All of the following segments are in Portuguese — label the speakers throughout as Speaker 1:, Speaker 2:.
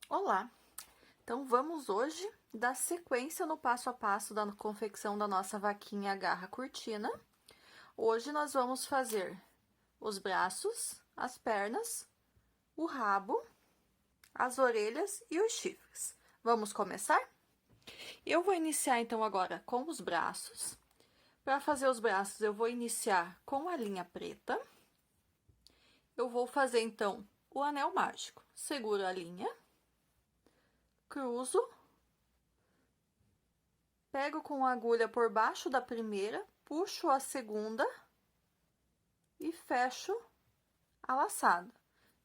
Speaker 1: Olá! Então, vamos hoje dar sequência no passo a passo da confecção da nossa vaquinha garra cortina. Hoje nós vamos fazer os braços, as pernas, o rabo, as orelhas e os chifres. Vamos começar? Eu vou iniciar então agora com os braços. Para fazer os braços, eu vou iniciar com a linha preta. Eu vou fazer então o anel mágico. Seguro a linha, cruzo, pego com a agulha por baixo da primeira, puxo a segunda e fecho a laçada.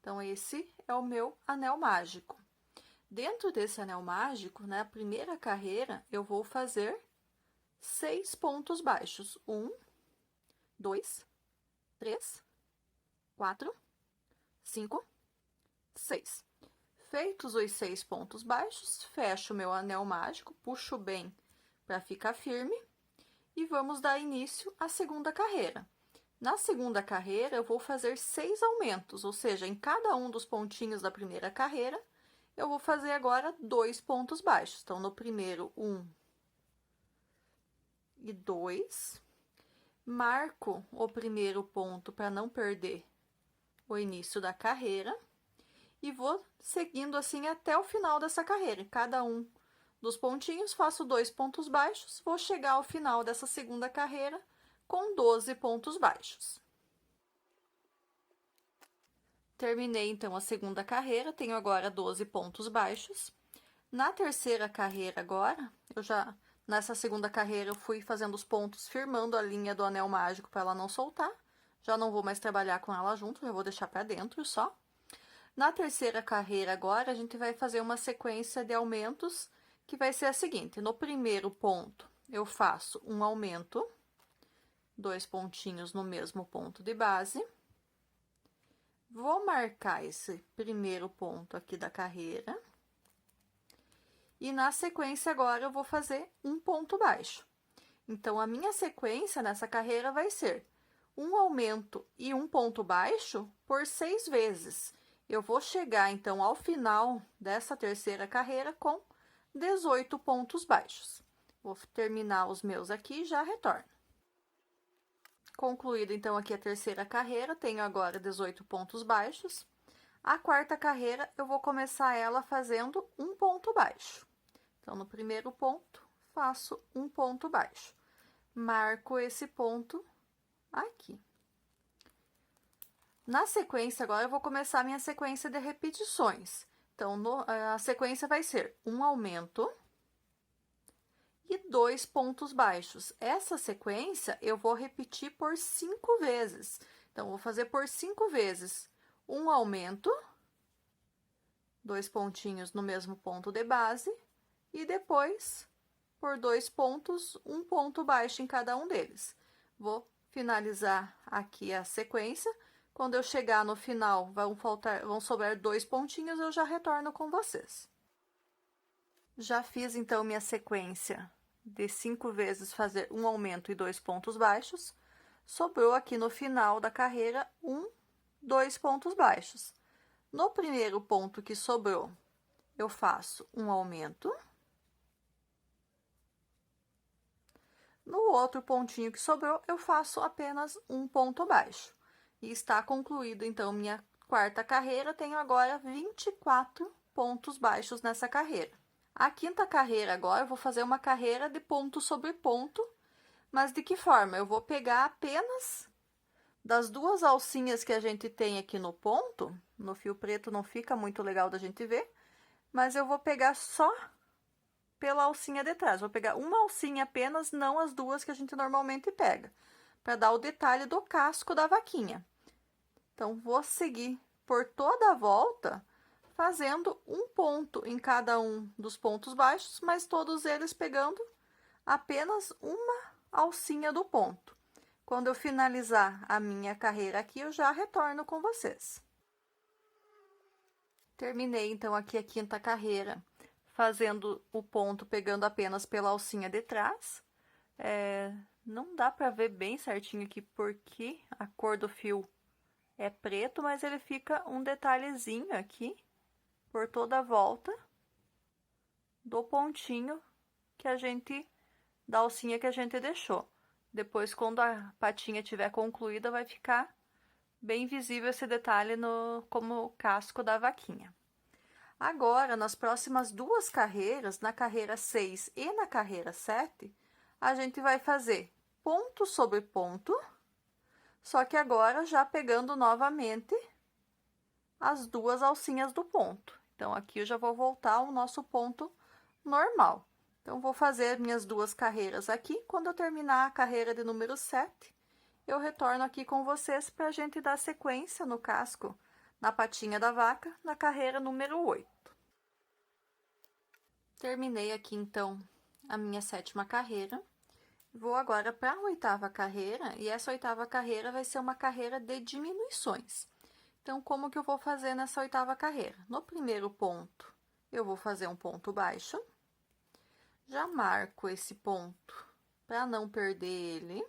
Speaker 1: Então, esse é o meu anel mágico. Dentro desse anel mágico, na primeira carreira, eu vou fazer 6 pontos baixos. 1, 2, 3, 4, 5, 6. Feitos os 6 pontos baixos, fecho o meu anel mágico, puxo bem para ficar firme e vamos dar início à segunda carreira. Na segunda carreira, eu vou fazer 6 aumentos, ou seja, em cada um dos pontinhos da primeira carreira, eu vou fazer agora 2 pontos baixos. Então, no primeiro, 1 e 2. Marco o primeiro ponto para não perder o início da carreira. E vou seguindo assim até o final dessa carreira. Em cada um dos pontinhos, faço 2 pontos baixos, vou chegar ao final dessa segunda carreira com 12 pontos baixos. Terminei, então, a segunda carreira, tenho agora 12 pontos baixos. Na terceira carreira agora, nessa segunda carreira, eu fui fazendo os pontos, firmando a linha do anel mágico para ela não soltar. Já não vou mais trabalhar com ela junto, já vou deixar para dentro só. Na terceira carreira agora, a gente vai fazer uma sequência de aumentos, que vai ser a seguinte: no primeiro ponto, eu faço um aumento, 2 pontinhos no mesmo ponto de base. Vou marcar esse primeiro ponto aqui da carreira. E na sequência agora, eu vou fazer um ponto baixo. Então, a minha sequência nessa carreira vai ser um aumento e um ponto baixo por 6 vezes. Eu vou chegar, então, ao final dessa terceira carreira com 18 pontos baixos. Vou terminar os meus aqui e já retorno. Concluída, então, aqui a terceira carreira, tenho agora 18 pontos baixos. A quarta carreira, eu vou começar ela fazendo um ponto baixo. Então, no primeiro ponto, faço um ponto baixo. Marco esse ponto aqui. Na sequência, agora, eu vou começar a minha sequência de repetições. Então, a sequência vai ser um aumento e 2 pontos baixos. Essa sequência, eu vou repetir por 5 vezes. Então, vou fazer por 5 vezes um aumento, 2 pontinhos no mesmo ponto de base, e depois, por 2 pontos, um ponto baixo em cada um deles. Vou finalizar aqui a sequência. Quando eu chegar no final, vão sobrar 2 pontinhos, eu já retorno com vocês. Já fiz, então, minha sequência de 5 vezes fazer um aumento e 2 pontos baixos. Sobrou aqui no final da carreira 2 pontos baixos. No primeiro ponto que sobrou, eu faço um aumento. No outro pontinho que sobrou, eu faço apenas um ponto baixo. E está concluído, então, minha quarta carreira. Tenho agora 24 pontos baixos nessa carreira. A quinta carreira agora, eu vou fazer uma carreira de ponto sobre ponto. Mas de que forma? Eu vou pegar apenas das 2 alcinhas que a gente tem aqui no ponto. No fio preto não fica muito legal da gente ver. Mas eu vou pegar só pela alcinha de trás. Vou pegar uma alcinha apenas, não as 2 que a gente normalmente pega. Para dar o detalhe do casco da vaquinha. Então, vou seguir por toda a volta, fazendo um ponto em cada um dos pontos baixos, mas todos eles pegando apenas uma alcinha do ponto. Quando eu finalizar a minha carreira aqui, eu já retorno com vocês. Terminei, então, aqui a quinta carreira, fazendo o ponto, pegando apenas pela alcinha de trás. Não dá para ver bem certinho aqui, porque a cor do fio é preto, mas ele fica um detalhezinho aqui por toda a volta do pontinho que a gente, da alcinha que a gente deixou. Depois, quando a patinha estiver concluída, vai ficar bem visível esse detalhe como casco da vaquinha. Agora, nas próximas duas carreiras, na carreira 6 e na carreira 7, a gente vai fazer ponto sobre ponto, só que agora já pegando novamente as duas alcinhas do ponto. Então, aqui eu já vou voltar ao nosso ponto normal. Então, vou fazer minhas duas carreiras aqui. Quando eu terminar a carreira de número 7, eu retorno aqui com vocês para a gente dar sequência no casco, na patinha da vaca, na carreira número 8. Terminei aqui, então, a minha 7ª carreira. Vou agora para a 8ª carreira, e essa 8ª carreira vai ser uma carreira de diminuições. Então, como que eu vou fazer nessa 8ª carreira? No primeiro ponto, eu vou fazer um ponto baixo. Já marco esse ponto para não perder ele.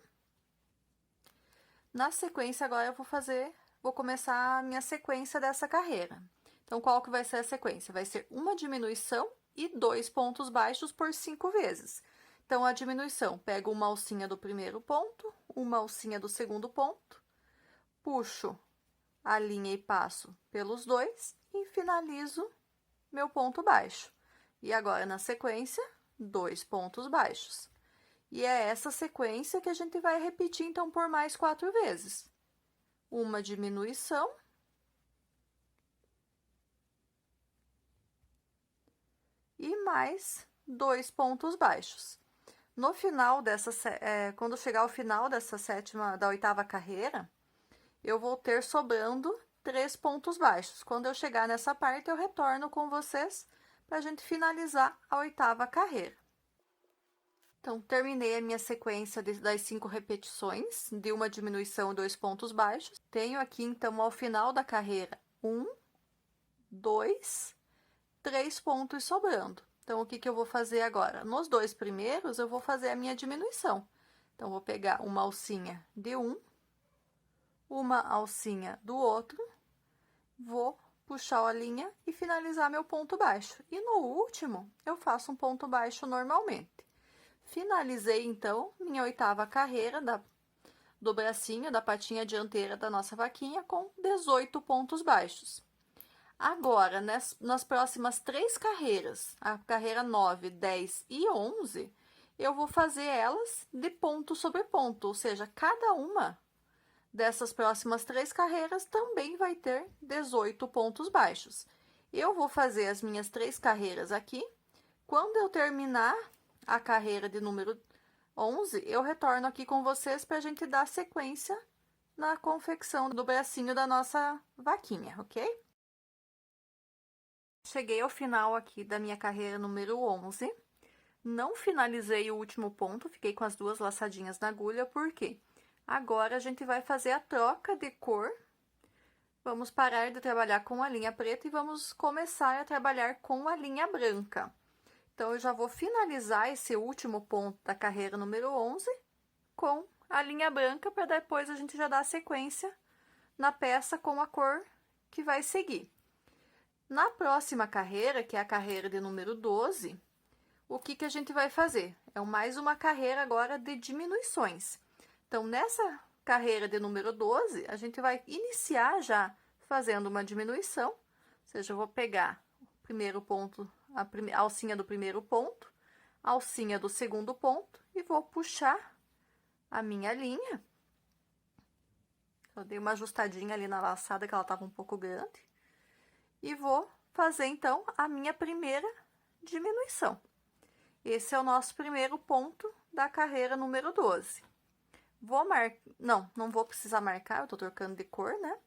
Speaker 1: Na sequência, agora eu vou começar a minha sequência dessa carreira. Então, qual que vai ser a sequência? Vai ser uma diminuição e 2 pontos baixos por 5 vezes. Então, a diminuição, pego uma alcinha do primeiro ponto, uma alcinha do segundo ponto, puxo a linha e passo pelos dois e finalizo meu ponto baixo. E agora, na sequência, 2 pontos baixos. E é essa sequência que a gente vai repetir, então, por mais 4 vezes. Uma diminuição. E mais 2 pontos baixos. No final quando chegar ao final da 8ª carreira, eu vou ter sobrando 3 pontos baixos. Quando eu chegar nessa parte, eu retorno com vocês para a gente finalizar a 8ª carreira. Então, terminei a minha sequência das 5 repetições, de uma diminuição e 2 pontos baixos. Tenho aqui, então, ao final da carreira, 1, 2, 3 pontos sobrando. Então, o que que eu vou fazer agora? Nos 2 primeiros, eu vou fazer a minha diminuição. Então, vou pegar uma alcinha de um, uma alcinha do outro, vou puxar a linha e finalizar meu ponto baixo. E no último, eu faço um ponto baixo normalmente. Finalizei, então, minha 8ª carreira do bracinho, da patinha dianteira da nossa vaquinha, com 18 pontos baixos. Agora, nas próximas 3 carreiras, a carreira 9, 10 e 11, eu vou fazer elas de ponto sobre ponto, ou seja, cada uma dessas próximas 3 carreiras também vai ter 18 pontos baixos. Eu vou fazer as minhas 3 carreiras aqui. Quando eu terminar a carreira de número 11, eu retorno aqui com vocês para a gente dar sequência na confecção do bracinho da nossa vaquinha, ok? Cheguei ao final aqui da minha carreira número 11. Não finalizei o último ponto, fiquei com as 2 laçadinhas na agulha, porque agora a gente vai fazer a troca de cor. Vamos parar de trabalhar com a linha preta e vamos começar a trabalhar com a linha branca. Então, eu já vou finalizar esse último ponto da carreira número 11 com a linha branca, para depois a gente já dar sequência na peça com a cor que vai seguir. Na próxima carreira, que é a carreira de número 12, o que que a gente vai fazer? É mais uma carreira agora de diminuições. Então, nessa carreira de número 12, a gente vai iniciar já fazendo uma diminuição, ou seja, eu vou pegar o primeiro ponto, a alcinha do primeiro ponto, a alcinha do segundo ponto e vou puxar a minha linha. Eu dei uma ajustadinha ali na laçada, que ela estava um pouco grande. E vou fazer, então, a minha primeira diminuição. Esse é o nosso primeiro ponto da carreira número 12. Não vou precisar marcar, eu tô trocando de cor, né?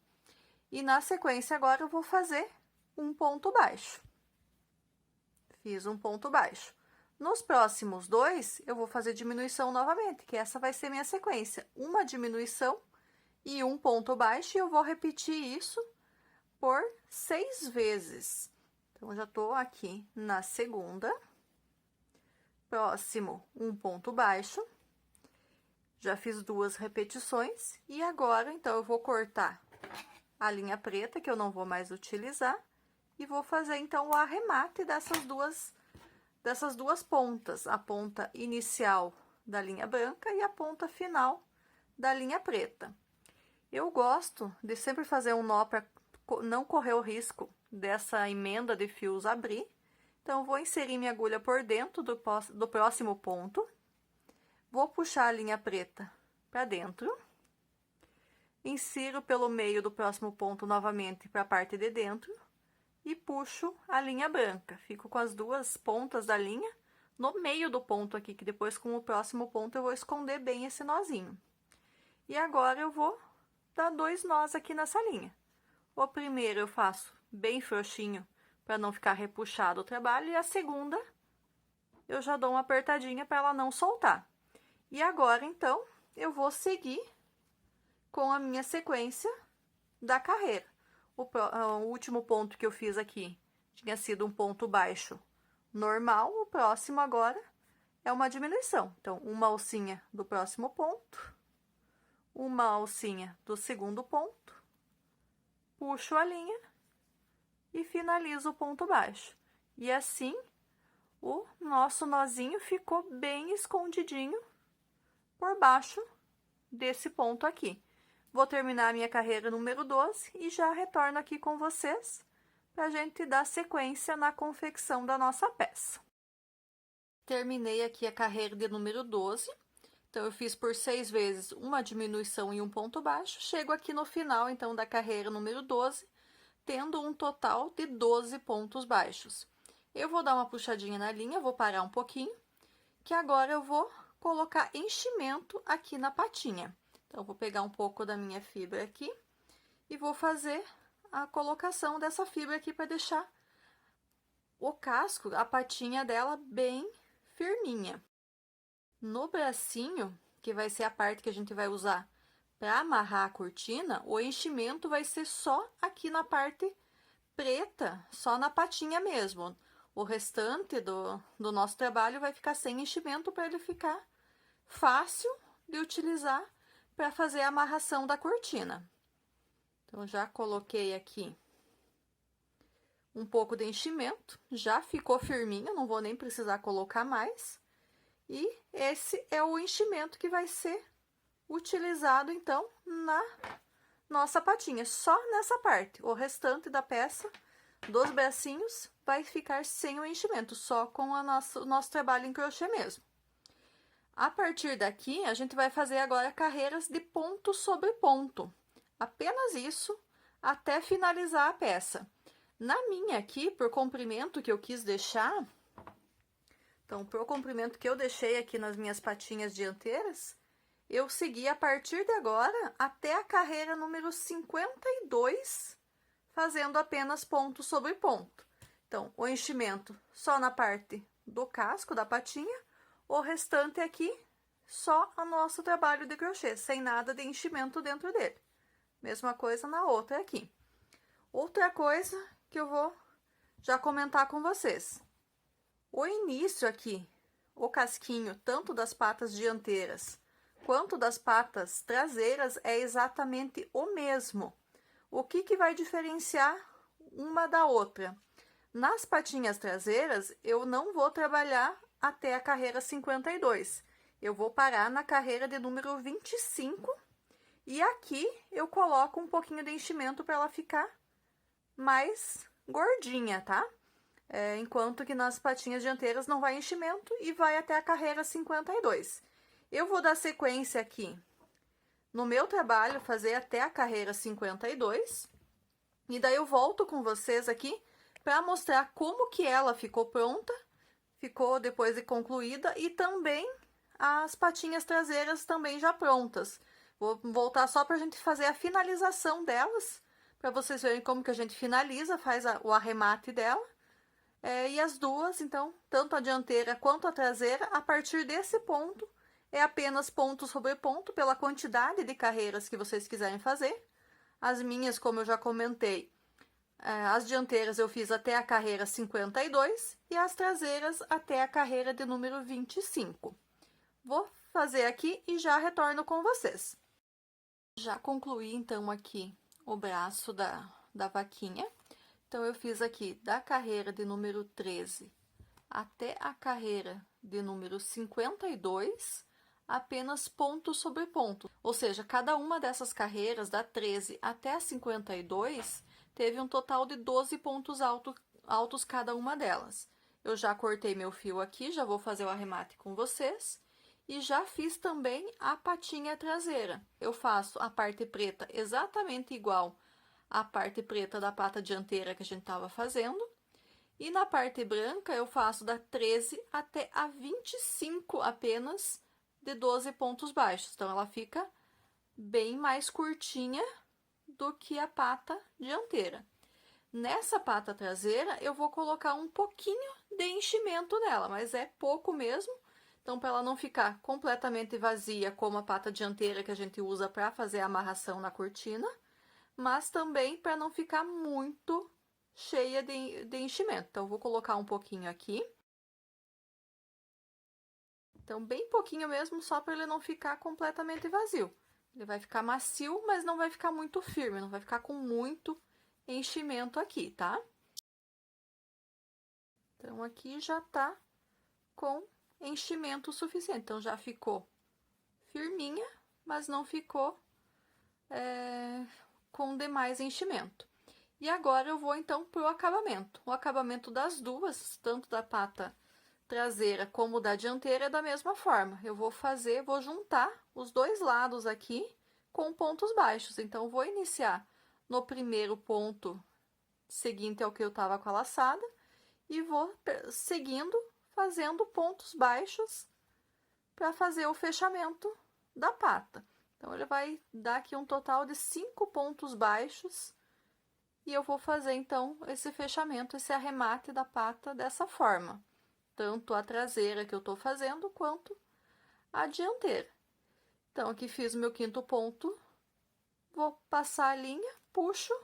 Speaker 1: E na sequência, agora, eu vou fazer um ponto baixo. Fiz um ponto baixo. Nos próximos 2, eu vou fazer diminuição novamente, que essa vai ser minha sequência. Uma diminuição e um ponto baixo, e eu vou repetir isso por 6 vezes. Então, já tô aqui na segunda. Próximo, um ponto baixo. Já fiz 2 repetições. E agora, então, eu vou cortar a linha preta, que eu não vou mais utilizar, e vou fazer então o arremate dessas duas pontas, a ponta inicial da linha branca e a ponta final da linha preta. Eu gosto de sempre fazer um nó para não correr o risco dessa emenda de fios abrir. Então, vou inserir minha agulha por dentro do próximo ponto. Vou puxar a linha preta para dentro. Insiro pelo meio do próximo ponto novamente para a parte de dentro. E puxo a linha branca. Fico com as duas pontas da linha no meio do ponto aqui, que depois com o próximo ponto eu vou esconder bem esse nozinho. E agora eu vou dar 2 nós aqui nessa linha. O primeiro eu faço bem frouxinho para não ficar repuxado o trabalho, e a segunda eu já dou uma apertadinha para ela não soltar. E agora, então, eu vou seguir com a minha sequência da carreira. O último ponto que eu fiz aqui tinha sido um ponto baixo normal, o próximo agora é uma diminuição. Então, uma alcinha do próximo ponto, uma alcinha do segundo ponto, puxo a linha e finalizo o ponto baixo. E assim, o nosso nozinho ficou bem escondidinho por baixo desse ponto aqui. Vou terminar a minha carreira número 12 e já retorno aqui com vocês para a gente dar sequência na confecção da nossa peça. Terminei aqui a carreira de número 12. Então, eu fiz por 6 vezes uma diminuição e um ponto baixo. Chego aqui no final, então, da carreira número 12, tendo um total de 12 pontos baixos. Eu vou dar uma puxadinha na linha, vou parar um pouquinho, que agora eu vou colocar enchimento aqui na patinha. Então, eu vou pegar um pouco da minha fibra aqui e vou fazer a colocação dessa fibra aqui para deixar o casco, a patinha dela bem firminha. No bracinho, que vai ser a parte que a gente vai usar para amarrar a cortina, o enchimento vai ser só aqui na parte preta, só na patinha mesmo. O restante do nosso trabalho vai ficar sem enchimento para ele ficar fácil de utilizar para fazer a amarração da cortina. Então, já coloquei aqui um pouco de enchimento, já ficou firminho, não vou nem precisar colocar mais. E esse é o enchimento que vai ser utilizado, então, na nossa patinha, só nessa parte. O restante da peça, dos bracinhos, vai ficar sem o enchimento, só com o nosso trabalho em crochê mesmo. A partir daqui, a gente vai fazer agora carreiras de ponto sobre ponto. Apenas isso, até finalizar a peça. Na minha aqui, por comprimento que eu quis deixar... Então, pro comprimento que eu deixei aqui nas minhas patinhas dianteiras, eu segui a partir de agora até a carreira número 52, fazendo apenas ponto sobre ponto. Então, o enchimento só na parte do casco da patinha, o restante aqui só o nosso trabalho de crochê, sem nada de enchimento dentro dele. Mesma coisa na outra aqui. Outra coisa que eu vou já comentar com vocês. O início aqui, o casquinho, tanto das patas dianteiras quanto das patas traseiras, é exatamente o mesmo. O que vai diferenciar uma da outra? Nas patinhas traseiras, eu não vou trabalhar até a carreira 52. Eu vou parar na carreira de número 25 e aqui eu coloco um pouquinho de enchimento para ela ficar mais gordinha, tá? Enquanto que nas patinhas dianteiras não vai enchimento e vai até a carreira 52. Eu vou dar sequência aqui no meu trabalho, fazer até a carreira 52, e daí eu volto com vocês aqui para mostrar como que ela ficou pronta, ficou depois de concluída, e também as patinhas traseiras também já prontas. Vou voltar só para a gente fazer a finalização delas, para vocês verem como que a gente finaliza, faz o arremate dela. E as duas, então, tanto a dianteira quanto a traseira, a partir desse ponto, é apenas ponto sobre ponto, pela quantidade de carreiras que vocês quiserem fazer. As minhas, como eu já comentei, as dianteiras eu fiz até a carreira 52 e as traseiras até a carreira de número 25. Vou fazer aqui e já retorno com vocês. Já concluí, então, aqui o braço da vaquinha. Então, eu fiz aqui da carreira de número 13 até a carreira de número 52, apenas ponto sobre ponto. Ou seja, cada uma dessas carreiras, da 13 até a 52, teve um total de 12 pontos altos cada uma delas. Eu já cortei meu fio aqui, já vou fazer o arremate com vocês. E já fiz também a patinha traseira. Eu faço a parte preta exatamente igual à parte preta da pata dianteira que a gente estava fazendo. E na parte branca eu faço da 13 até a 25 apenas de 12 pontos baixos. Então, ela fica bem mais curtinha do que a pata dianteira. Nessa pata traseira, eu vou colocar um pouquinho de enchimento nela, mas é pouco mesmo. Então, para ela não ficar completamente vazia, como a pata dianteira que a gente usa para fazer a amarração na cortina, mas também para não ficar muito cheia de enchimento. Então, eu vou colocar um pouquinho aqui. Então, bem pouquinho mesmo, só para ele não ficar completamente vazio. Ele vai ficar macio, mas não vai ficar muito firme, não vai ficar com muito enchimento aqui, tá? Então, aqui já tá com enchimento suficiente. Então, já ficou firminha, mas não ficou com demais enchimento. E agora eu vou, então, pro acabamento. O acabamento das duas, tanto da pata traseira como da dianteira, é da mesma forma. Eu vou juntar os dois lados aqui com pontos baixos. Então, vou iniciar no primeiro ponto seguinte ao que eu tava com a laçada e vou seguindo, fazendo pontos baixos para fazer o fechamento da pata. Então, ele vai dar aqui um total de 5 pontos baixos e eu vou fazer, então, esse fechamento, esse arremate da pata dessa forma. Tanto a traseira que eu tô fazendo, quanto a dianteira. Então, aqui fiz o meu quinto ponto, vou passar a linha, puxo,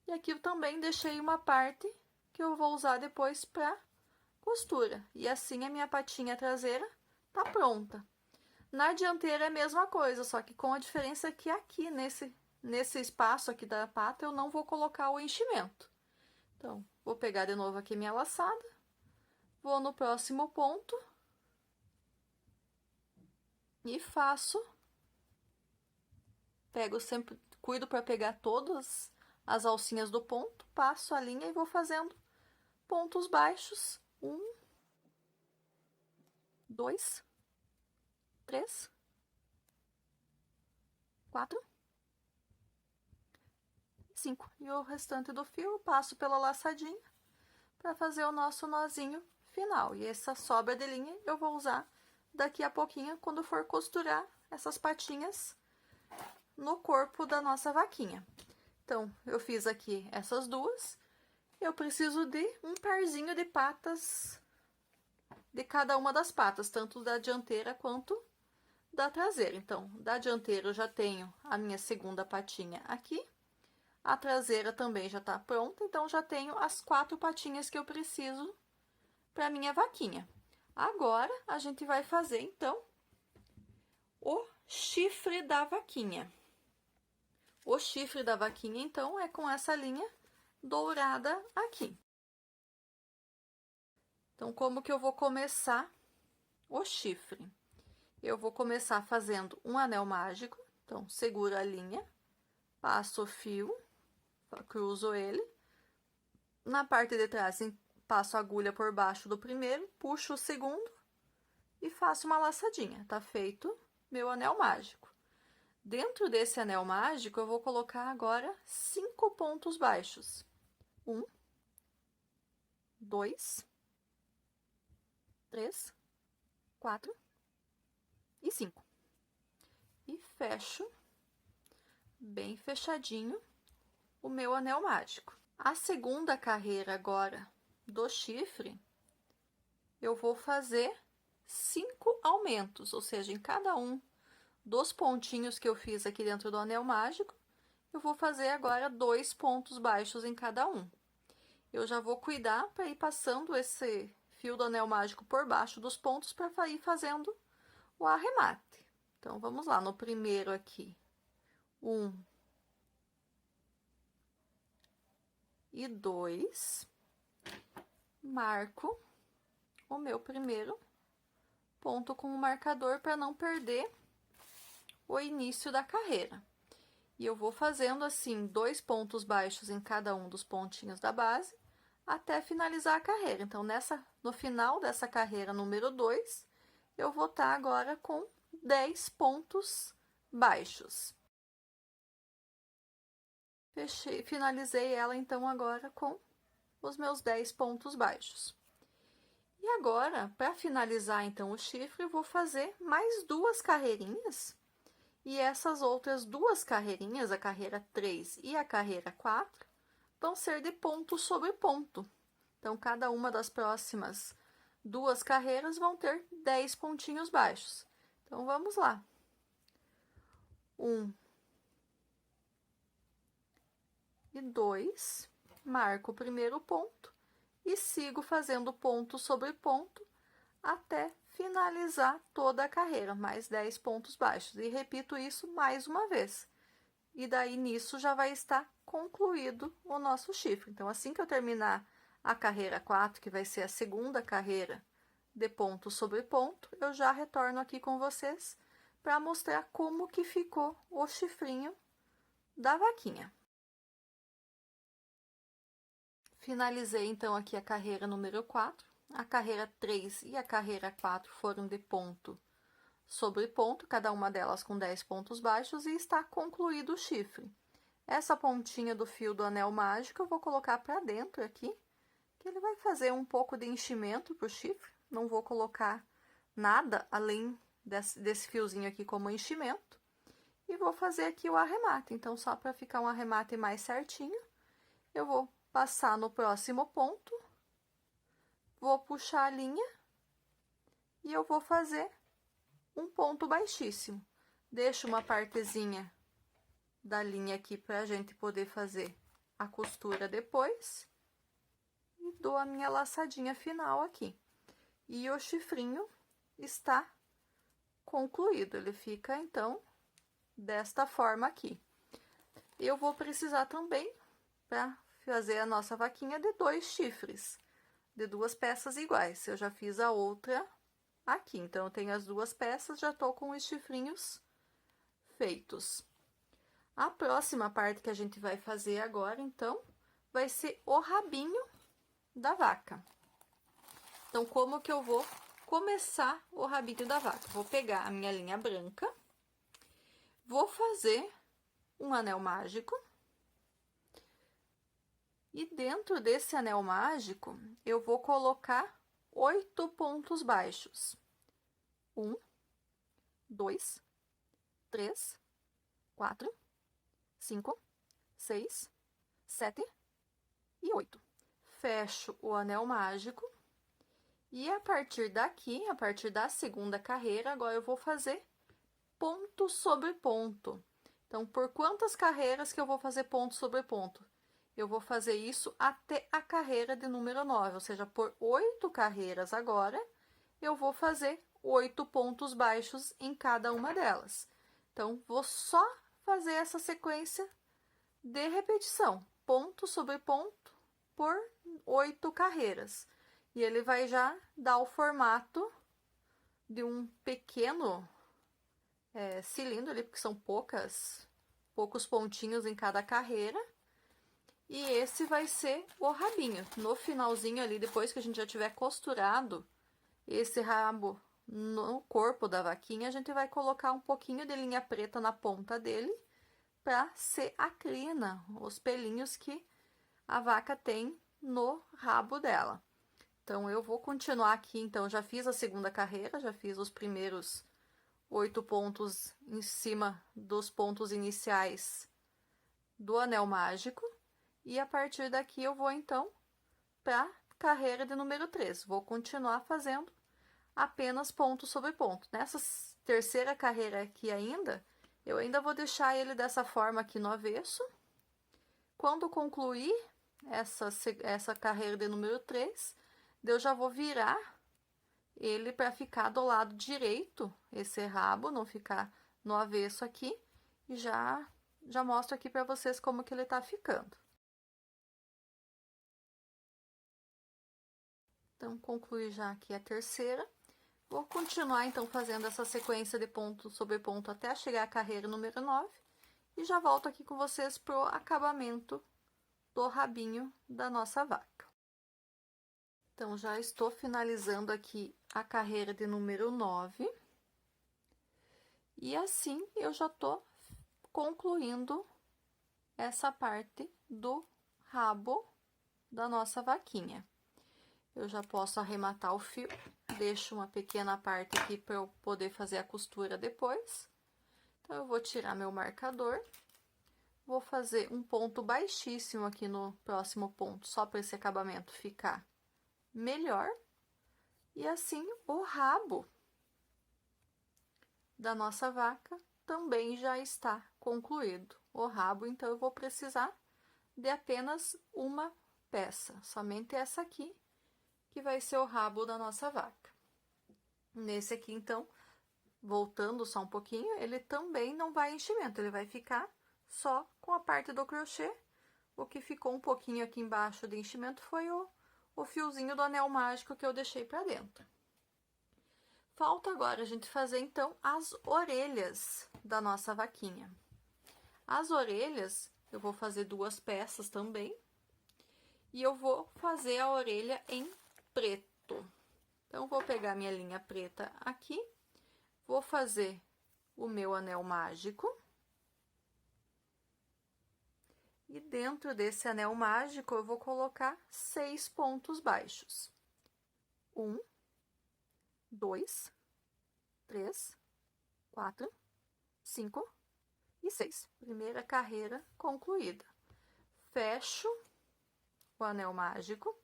Speaker 1: e aqui eu também deixei uma parte que eu vou usar depois para costura. E assim a minha patinha traseira tá pronta. Na dianteira é a mesma coisa, só que com a diferença que aqui, nesse espaço aqui da pata, eu não vou colocar o enchimento. Então, vou pegar de novo aqui minha laçada, vou no próximo ponto e pego sempre, cuido para pegar todas as alcinhas do ponto, passo a linha e vou fazendo pontos baixos. 1, 2, 3, 4, 5. E o restante do fio eu passo pela laçadinha para fazer o nosso nozinho final. E essa sobra de linha eu vou usar daqui a pouquinho quando for costurar essas patinhas no corpo da nossa vaquinha. Então, eu fiz aqui essas duas. Eu preciso de um parzinho de patas de cada uma das patas, tanto da dianteira quanto da traseira. Então, da dianteira eu já tenho a minha segunda patinha aqui. A traseira também já tá pronta, então já tenho as 4 patinhas que eu preciso para minha vaquinha. Agora, a gente vai fazer, então, o chifre da vaquinha. O chifre da vaquinha, então, é com essa linha dourada aqui. Então, como que eu vou começar o chifre? Eu vou começar fazendo um anel mágico. Então, seguro a linha, passo o fio, cruzo ele. Na parte de trás, passo a agulha por baixo do primeiro, puxo o segundo e faço uma laçadinha. Tá feito meu anel mágico. Dentro desse anel mágico, eu vou colocar agora 5 pontos baixos. 1, 2, 3, 4 e 5. E fecho bem fechadinho o meu anel mágico. A segunda carreira agora do chifre, eu vou fazer 5 aumentos, ou seja, em cada um dos pontinhos que eu fiz aqui dentro do anel mágico, eu vou fazer agora 2 pontos baixos em cada um. Eu já vou cuidar para ir passando esse fio do anel mágico por baixo dos pontos para ir fazendo o arremate. Então, vamos lá, no primeiro aqui, 1, e 2, marco o meu primeiro ponto com o marcador para não perder o início da carreira. E eu vou fazendo assim 2 pontos baixos em cada um dos pontinhos da base até finalizar a carreira. Então, no final dessa carreira número 2, eu vou estar agora com 10 pontos baixos. Finalizei ela então agora com os meus 10 pontos baixos. E agora, para finalizar então o chifre, eu vou fazer mais 2 carreirinhas. E essas outras 2 carreirinhas, a carreira 3 e a carreira 4, vão ser de ponto sobre ponto. Então, cada uma das próximas 2 carreiras vão ter 10 pontinhos baixos. Então, vamos lá. 1 e 2, marco o primeiro ponto e sigo fazendo ponto sobre ponto até finalizar toda a carreira, mais 10 pontos baixos. E repito isso mais uma vez. E daí, nisso, já vai estar concluído o nosso chifre. Então, assim que eu terminar a carreira 4, que vai ser a segunda carreira de ponto sobre ponto, eu já retorno aqui com vocês para mostrar como que ficou o chifrinho da vaquinha. Finalizei, então, aqui a carreira número 4. A carreira 3 e a carreira 4 foram de ponto sobre ponto, cada uma delas com 10 pontos baixos, e está concluído o chifre. Essa pontinha do fio do anel mágico eu vou colocar para dentro aqui, que ele vai fazer um pouco de enchimento para o chifre. Não vou colocar nada além desse fiozinho aqui como enchimento. E vou fazer aqui o arremate. Então, só para ficar um arremate mais certinho, eu vou passar no próximo ponto, vou puxar a linha e eu vou fazer um ponto baixíssimo. Deixo uma partezinha da linha aqui para a gente poder fazer a costura depois. E dou a minha laçadinha final aqui. E o chifrinho está concluído. Ele fica, então, desta forma aqui. Eu vou precisar também, para fazer a nossa vaquinha, de 2 chifres, de 2 peças iguais. Eu já fiz a outra aqui, então eu tenho as 2 peças, já tô com os chifrinhos feitos. A próxima parte que a gente vai fazer agora, então, vai ser o rabinho da vaca. Então, como que eu vou começar o rabinho da vaca? Vou pegar a minha linha branca, vou fazer um anel mágico. E dentro desse anel mágico, eu vou colocar 8 pontos baixos. 1, 2, 3, 4, 5, 6, 7 e 8. Fecho o anel mágico. E a partir daqui, a partir da segunda carreira, agora eu vou fazer ponto sobre ponto. Então, por quantas carreiras que eu vou fazer ponto sobre ponto? Eu vou fazer isso até a carreira de número 9, ou seja, por 8 carreiras agora, eu vou fazer 8 pontos baixos em cada uma delas. Então, vou só fazer essa sequência de repetição, ponto sobre ponto, por 8 carreiras. E ele vai já dar o formato de um pequeno cilindro ali, porque são poucos pontinhos em cada carreira. E esse vai ser o rabinho. No finalzinho ali, depois que a gente já tiver costurado esse rabo no corpo da vaquinha, a gente vai colocar um pouquinho de linha preta na ponta dele para ser a crina, os pelinhos que a vaca tem no rabo dela. Então, eu vou continuar aqui. Então, já fiz a segunda carreira, já fiz os primeiros 8 pontos em cima dos pontos iniciais do anel mágico. E a partir daqui eu vou, então, para a carreira de número 3. Vou continuar fazendo apenas ponto sobre ponto. Nessa terceira carreira aqui ainda, eu ainda vou deixar ele dessa forma aqui no avesso. Quando concluir essa carreira de número 3, eu já vou virar ele para ficar do lado direito, esse rabo, não ficar no avesso aqui. E já mostro aqui para vocês como que ele tá ficando. Então, concluí já aqui a terceira. Vou continuar, então, fazendo essa sequência de ponto sobre ponto até chegar à carreira número 9. E já volto aqui com vocês pro acabamento do rabinho da nossa vaca. Então, já estou finalizando aqui a carreira de número 9. E assim, eu já tô concluindo essa parte do rabo da nossa vaquinha. Eu já posso arrematar o fio, deixo uma pequena parte aqui para eu poder fazer a costura depois. Então, eu vou tirar meu marcador, vou fazer um ponto baixíssimo aqui no próximo ponto, só para esse acabamento ficar melhor. E assim, o rabo da nossa vaca também já está concluído. O rabo, então, eu vou precisar de apenas uma peça, somente essa aqui, que vai ser o rabo da nossa vaca. Nesse aqui, então, voltando só um pouquinho, ele também não vai enchimento, ele vai ficar só com a parte do crochê. O que ficou um pouquinho aqui embaixo de enchimento foi o fiozinho do anel mágico que eu deixei para dentro. Falta agora a gente fazer, então, as orelhas da nossa vaquinha. As orelhas, eu vou fazer 2 peças também. E eu vou fazer a orelha em preto. Então, vou pegar minha linha preta aqui, vou fazer o meu anel mágico. E dentro desse anel mágico, eu vou colocar 6 pontos baixos. 1, 2, 3, 4, 5 e 6. Primeira carreira concluída. Fecho o anel mágico.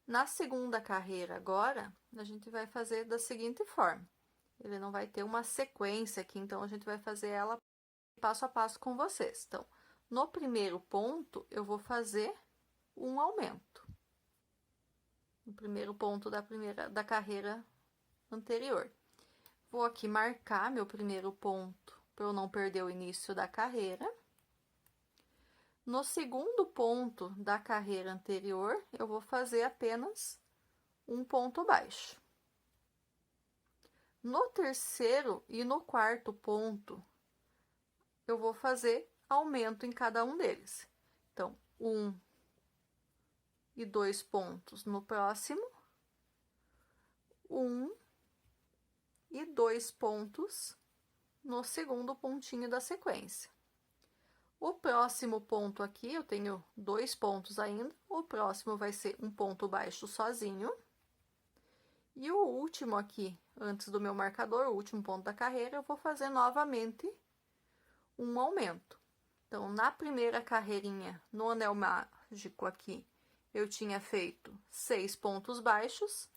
Speaker 1: Na segunda carreira agora, a gente vai fazer da seguinte forma. Ele não vai ter uma sequência aqui, então a gente vai fazer ela passo a passo com vocês. Então, no primeiro ponto, eu vou fazer um aumento. No primeiro ponto da carreira anterior. Vou aqui marcar meu primeiro ponto para eu não perder o início da carreira. No segundo ponto da carreira anterior, eu vou fazer apenas um ponto baixo. No terceiro e no quarto ponto, eu vou fazer aumento em cada um deles. Então, 1 e 2 pontos no próximo, 1 e 2 pontos no segundo pontinho da sequência. O próximo ponto aqui, eu tenho 2 pontos ainda, o próximo vai ser um ponto baixo sozinho. E o último aqui, antes do meu marcador, o último ponto da carreira, eu vou fazer novamente um aumento. Então, na primeira carreirinha, no anel mágico aqui, eu tinha feito 6 pontos baixos.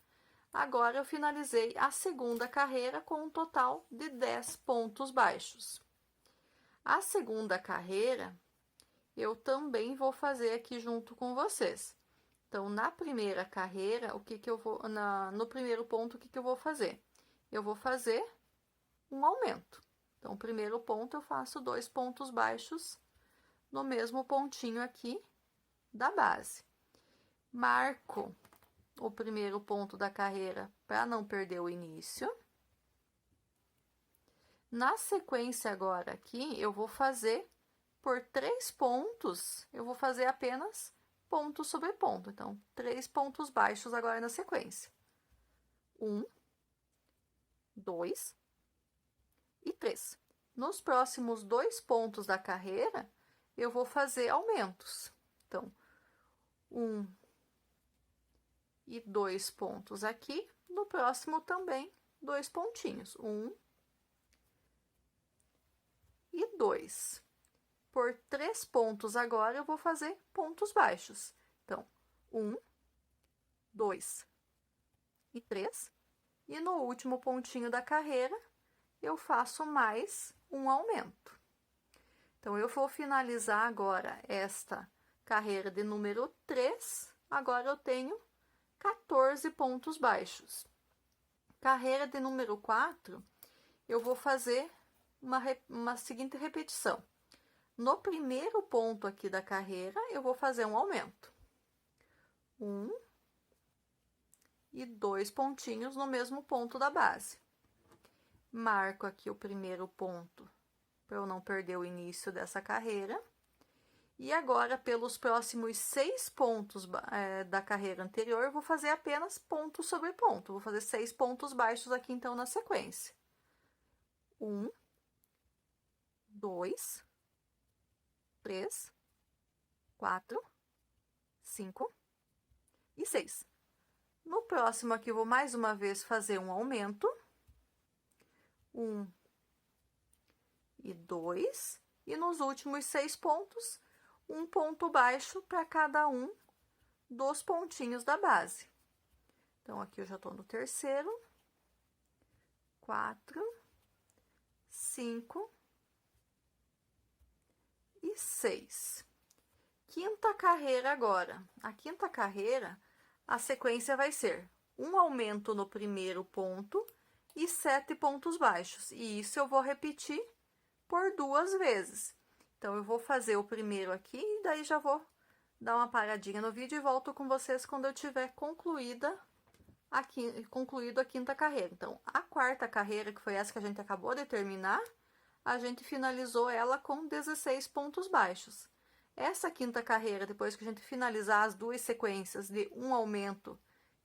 Speaker 1: Agora, eu finalizei a segunda carreira com um total de 10 pontos baixos. A segunda carreira, eu também vou fazer aqui junto com vocês. Então, na primeira carreira, no primeiro ponto, o que eu vou fazer? Eu vou fazer um aumento. Então, o primeiro ponto, eu faço 2 pontos baixos no mesmo pontinho aqui da base. Marco o primeiro ponto da carreira para não perder o início. Na sequência agora aqui, eu vou fazer por 3 pontos, eu vou fazer apenas ponto sobre ponto. Então, 3 pontos baixos agora na sequência. 1, 2 e 3. Nos próximos 2 pontos da carreira, eu vou fazer aumentos. Então, 1 e 2 pontos aqui. No próximo também, 2 pontinhos. 1 e 2. Por 3 pontos agora, eu vou fazer pontos baixos. Então, 1, 2 e 3. E no último pontinho da carreira, eu faço mais um aumento. Então, eu vou finalizar agora esta carreira de número 3. Agora, eu tenho 14 pontos baixos. Carreira de número 4, eu vou fazer uma seguinte repetição. No primeiro ponto aqui da carreira, eu vou fazer um aumento. 1 e 2 pontinhos no mesmo ponto da base. Marco aqui o primeiro ponto, para eu não perder o início dessa carreira. E agora, pelos próximos 6 pontos da carreira anterior, eu vou fazer apenas ponto sobre ponto. Vou fazer 6 pontos baixos aqui, então, na sequência. 1, 2, 3, 4, 5 e 6. No próximo aqui, eu vou mais uma vez fazer um aumento. 1 e 2. E nos últimos 6 pontos, um ponto baixo para cada um dos pontinhos da base. Então, aqui eu já tô no terceiro. 4, 5 e 6. Quinta carreira agora. A quinta carreira, a sequência vai ser um aumento no primeiro ponto e 7 pontos baixos. E isso eu vou repetir por 2 vezes. Então, eu vou fazer o primeiro aqui e daí já vou dar uma paradinha no vídeo e volto com vocês quando eu tiver concluído a quinta carreira. Então, a quarta carreira, que foi essa que a gente acabou de terminar, a gente finalizou ela com 16 pontos baixos. Essa quinta carreira, depois que a gente finalizar as 2 sequências de um aumento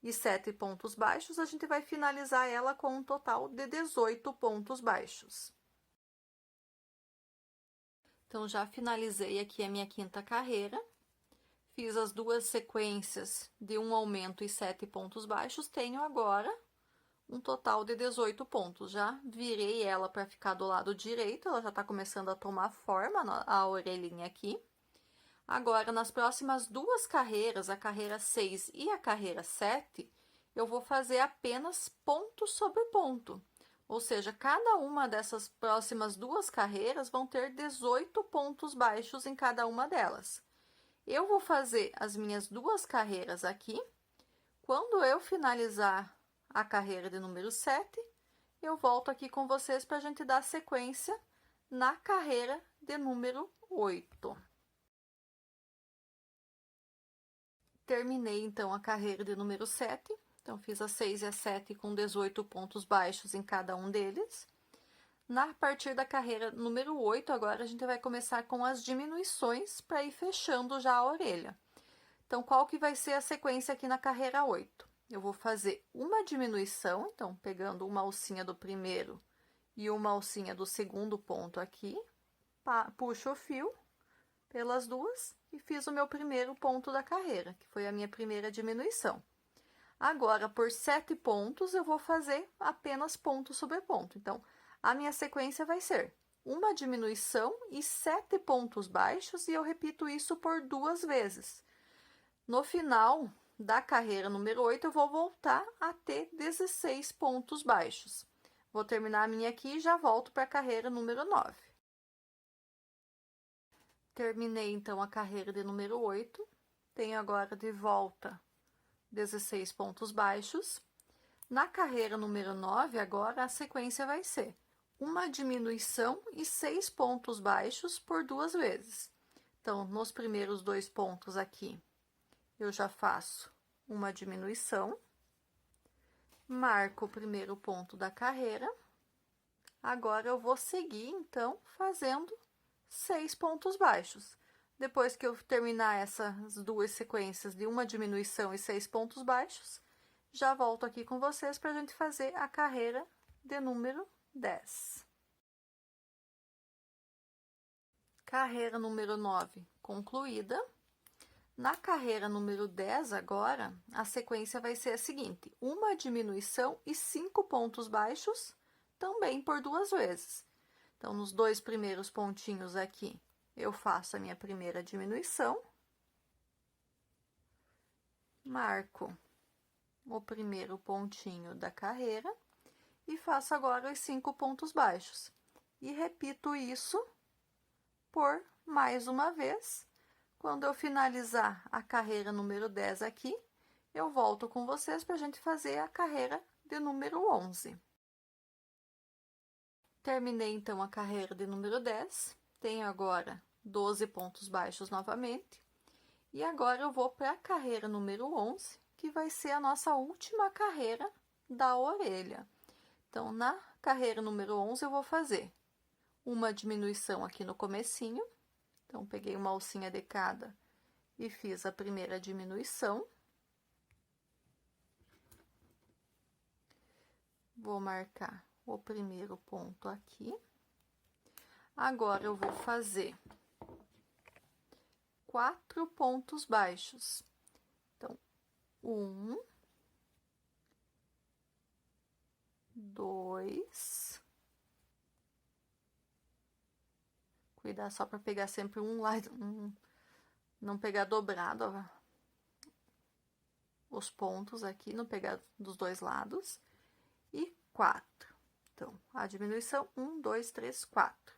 Speaker 1: e 7 pontos baixos, a gente vai finalizar ela com um total de 18 pontos baixos. Então, já finalizei aqui a minha quinta carreira, fiz as 2 sequências de um aumento e 7 pontos baixos, tenho agora um total de 18 pontos. Já virei ela para ficar do lado direito, ela já está começando a tomar forma, a orelhinha aqui. Agora, nas próximas 2 carreiras, a carreira 6 e a carreira 7, eu vou fazer apenas ponto sobre ponto. Ou seja, cada uma dessas próximas 2 carreiras vão ter 18 pontos baixos em cada uma delas. Eu vou fazer as minhas 2 carreiras aqui. Quando eu finalizar a carreira de número 7, eu volto aqui com vocês para a gente dar sequência na carreira de número 8. Terminei, então, a carreira de número 7. Então, fiz a 6 e a 7 com 18 pontos baixos em cada um deles. A partir da carreira número 8, agora a gente vai começar com as diminuições para ir fechando já a orelha. Então, qual que vai ser a sequência aqui na carreira 8? Eu vou fazer uma diminuição, então, pegando uma alcinha do primeiro e uma alcinha do segundo ponto aqui, puxo o fio pelas 2 e fiz o meu primeiro ponto da carreira, que foi a minha primeira diminuição. Agora, por 7 pontos, eu vou fazer apenas ponto sobre ponto. Então, a minha sequência vai ser uma diminuição e 7 pontos baixos, e eu repito isso por 2 vezes. No final da carreira número 8, eu vou voltar a ter 16 pontos baixos. Vou terminar a minha aqui e já volto para a carreira número 9. Terminei, então, a carreira de número 8. Tenho agora de volta 16 pontos baixos. Na carreira número 9, agora, a sequência vai ser uma diminuição e 6 pontos baixos por 2 vezes. Então, nos primeiros 2 pontos aqui, eu já faço uma diminuição, marco o primeiro ponto da carreira. Agora, eu vou seguir, então, fazendo 6 pontos baixos. Depois que eu terminar essas 2 sequências de uma diminuição e 6 pontos baixos, já volto aqui com vocês para a gente fazer a carreira de número 10. Carreira número 9 concluída. Na carreira número 10 agora, a sequência vai ser a seguinte: uma diminuição e 5 pontos baixos, também por 2 vezes. Então, nos 2 primeiros pontinhos aqui, eu faço a minha primeira diminuição, marco o primeiro pontinho da carreira e faço agora os 5 pontos baixos. E repito isso por mais uma vez. Quando eu finalizar a carreira número 10 aqui, eu volto com vocês para a gente fazer a carreira de número 11. Terminei, então, a carreira de número 10. Tenho agora 12 pontos baixos novamente. E agora eu vou para a carreira número 11, que vai ser a nossa última carreira da orelha. Então, na carreira número 11, eu vou fazer uma diminuição aqui no comecinho. Então, peguei uma alcinha de cada e fiz a primeira diminuição. Vou marcar o primeiro ponto aqui. Agora, eu vou fazer 4 pontos baixos. Então, 1, 2. Cuidar só para pegar sempre um lado, não pegar dobrado, ó, os pontos aqui, não pegar dos dois lados. E 4. Então, a diminuição, 1, 2, 3, 4.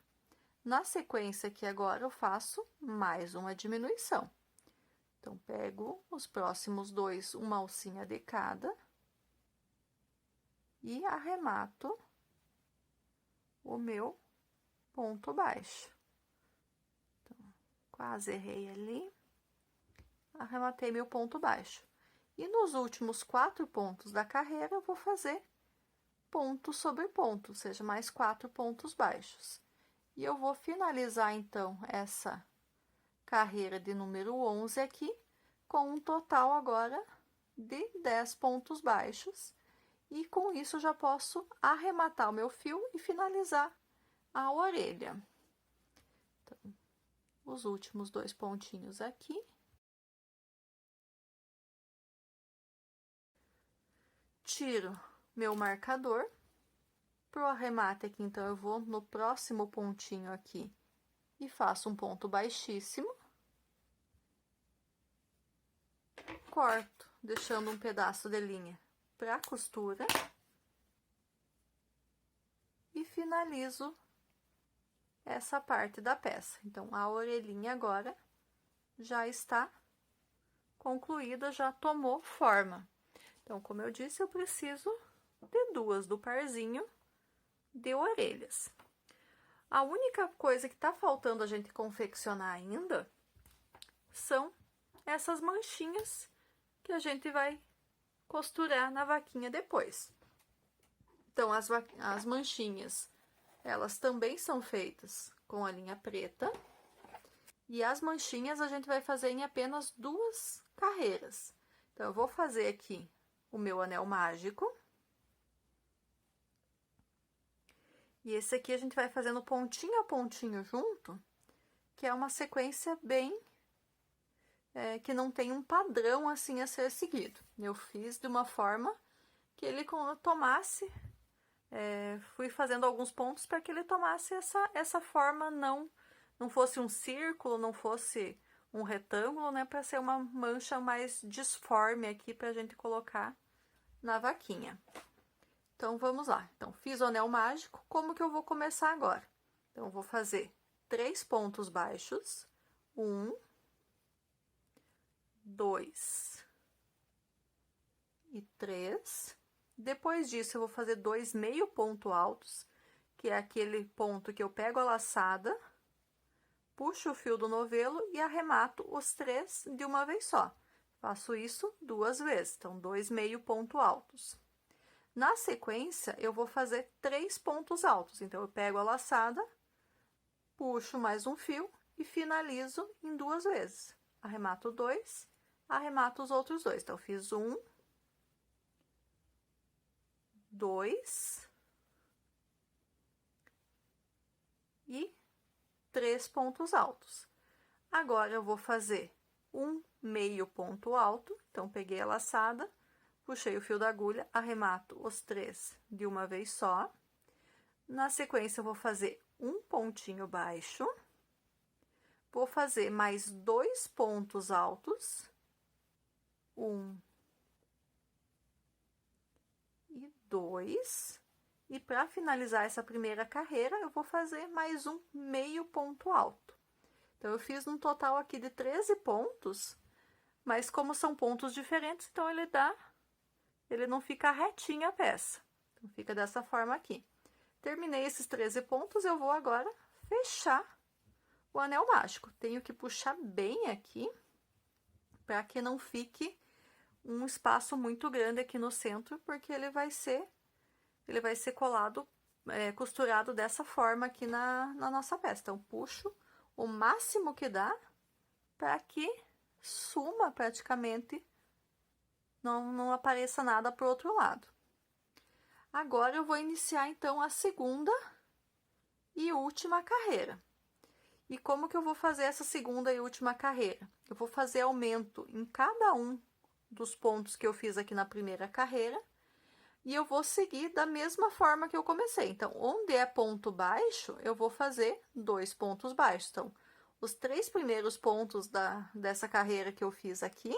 Speaker 1: Na sequência aqui agora, eu faço mais uma diminuição. Então, pego os próximos dois, uma alcinha de cada, e arremato o meu ponto baixo. Então, quase errei ali, arrematei meu ponto baixo. E nos últimos 4 pontos da carreira, eu vou fazer ponto sobre ponto, ou seja, mais 4 pontos baixos. E eu vou finalizar, então, essa carreira de número 11 aqui, com um total agora de 10 pontos baixos. E com isso, já posso arrematar o meu fio e finalizar a orelha. Então, os últimos 2 pontinhos aqui. Tiro meu marcador. Pro arremate aqui, então, eu vou no próximo pontinho aqui e faço um ponto baixíssimo. Corto, deixando um pedaço de linha para costura. E finalizo essa parte da peça. Então, a orelhinha agora já está concluída, já tomou forma. Então, como eu disse, eu preciso de 2 do parzinho de orelhas. A única coisa que tá faltando a gente confeccionar ainda são essas manchinhas que a gente vai costurar na vaquinha depois. Então, as manchinhas, elas também são feitas com a linha preta. E as manchinhas a gente vai fazer em apenas 2 carreiras. Então, eu vou fazer aqui o meu anel mágico. E esse aqui a gente vai fazendo pontinho a pontinho junto, que é uma sequência bem... que não tem um padrão assim a ser seguido. Eu fiz de uma forma que ele tomasse... fui fazendo alguns pontos para que ele tomasse essa forma, não fosse um círculo, não fosse um retângulo, né? Para ser uma mancha mais disforme aqui para a gente colocar na vaquinha. Então, vamos lá. Então, fiz o anel mágico. Como que eu vou começar agora? Então, eu vou fazer 3 pontos baixos. 1, 2 e 3. Depois disso, eu vou fazer 2 meio ponto altos, que é aquele ponto que eu pego a laçada, puxo o fio do novelo e arremato os 3 de uma vez só. Faço isso 2 vezes, então 2 meio ponto altos. Na sequência, eu vou fazer 3 pontos altos. Então, eu pego a laçada, puxo mais um fio e finalizo em 2 vezes. Arremato 2, arremato os outros 2. Então, eu fiz 1, 2 e 3 pontos altos. Agora, eu vou fazer um meio ponto alto. Então, peguei a laçada, puxei o fio da agulha, arremato os 3 de uma vez só. Na sequência, eu vou fazer um pontinho baixo. Vou fazer mais 2 pontos altos. 1 e 2. E para finalizar essa primeira carreira, eu vou fazer mais um meio ponto alto. Então, eu fiz um total aqui de 13 pontos, mas como são pontos diferentes, então ele não fica retinha a peça. Então, fica dessa forma aqui. Terminei esses 13 pontos, eu vou agora fechar o anel mágico. Tenho que puxar bem aqui, para que não fique um espaço muito grande aqui no centro, porque ele vai ser colado, costurado dessa forma aqui na nossa peça. Então, puxo o máximo que dá para que suma praticamente, não apareça nada pro outro lado. Agora, eu vou iniciar, então, a segunda e última carreira. E como que eu vou fazer essa segunda e última carreira? Eu vou fazer aumento em cada um dos pontos que eu fiz aqui na primeira carreira, e eu vou seguir da mesma forma que eu comecei. Então, onde é ponto baixo, eu vou fazer 2 pontos baixos. Então, os 3 primeiros pontos dessa carreira que eu fiz aqui,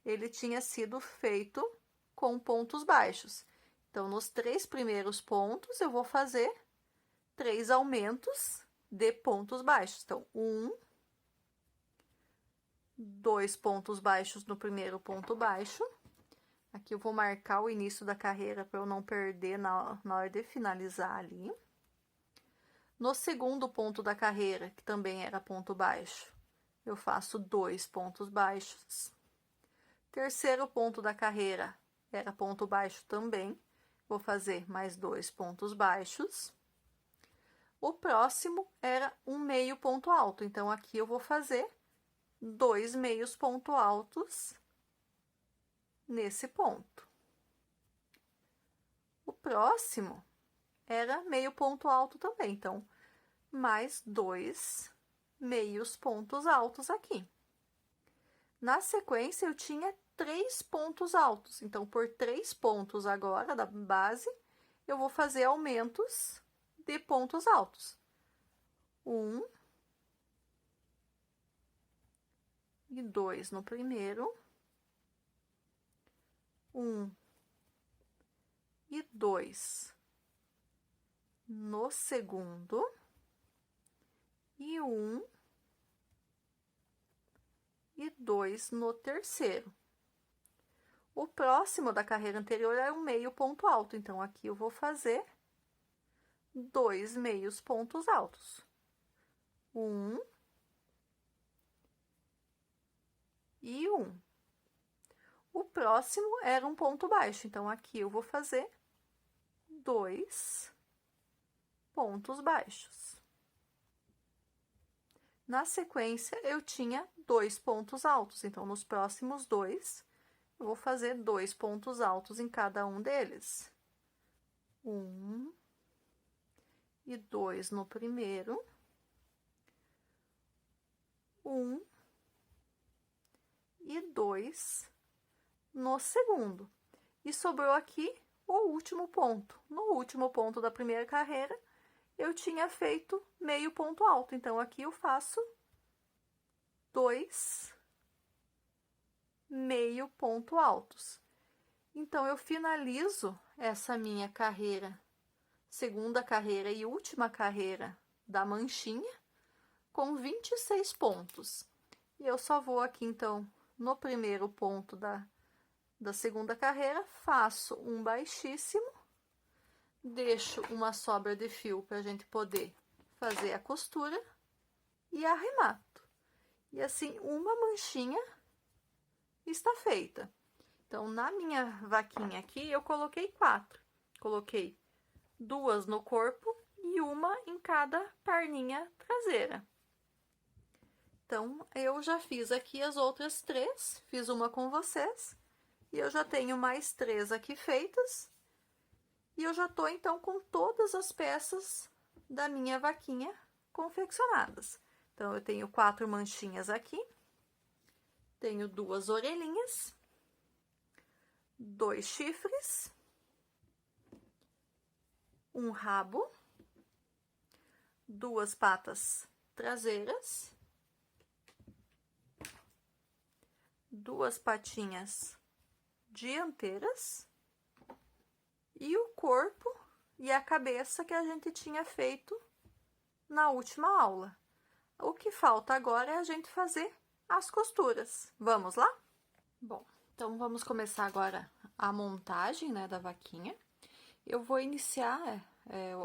Speaker 1: ele tinha sido feito com pontos baixos. Então, nos 3 primeiros pontos, eu vou fazer 3 aumentos de pontos baixos. Então, 1, 2 pontos baixos no primeiro ponto baixo. Aqui eu vou marcar o início da carreira para eu não perder na hora de finalizar ali. No segundo ponto da carreira, que também era ponto baixo, eu faço 2 pontos baixos. Terceiro ponto da carreira era ponto baixo também, vou fazer mais 2 pontos baixos. O próximo era um meio ponto alto, então aqui eu vou fazer 2 meios ponto altos nesse ponto. O próximo era meio ponto alto também, então, mais 2 meios pontos altos aqui. Na sequência, eu tinha 3 pontos altos, então, por 3 pontos agora da base, eu vou fazer aumentos de pontos altos. 1 e 2 no primeiro. 1 e 2 no segundo, e 1 e 2 no terceiro. O próximo da carreira anterior é um meio ponto alto, então aqui eu vou fazer 2 meios pontos altos. 1 e 1. O próximo era um ponto baixo, então aqui eu vou fazer 2 pontos baixos. Na sequência, eu tinha 2 pontos altos, então nos próximos 2, eu vou fazer 2 pontos altos em cada um deles. 1 e 2 no primeiro. 1 e 2 no segundo. E sobrou aqui o último ponto. No último ponto da primeira carreira, eu tinha feito meio ponto alto. Então, aqui eu faço 2 meio ponto altos. Então, eu finalizo essa minha carreira, segunda carreira e última carreira da manchinha, com 26 pontos. E eu só vou aqui, então, no primeiro ponto da segunda carreira, faço um baixíssimo, deixo uma sobra de fio para a gente poder fazer a costura e arremato. E assim, uma manchinha está feita. Então, na minha vaquinha aqui, eu coloquei 4. Coloquei 2 no corpo e uma em cada perninha traseira. Então, eu já fiz aqui as outras 3, fiz uma com vocês, e eu já tenho mais 3 aqui feitas, e eu já tô, então, com todas as peças da minha vaquinha confeccionadas. Então, eu tenho 4 manchinhas aqui, tenho 2 orelhinhas, 2 chifres, um rabo, 2 patas traseiras, 2 patinhas dianteiras e o corpo e a cabeça que a gente tinha feito na última aula. O que falta agora é a gente fazer as costuras. Vamos lá? Bom, então vamos começar agora a montagem, né, da vaquinha. Eu vou iniciar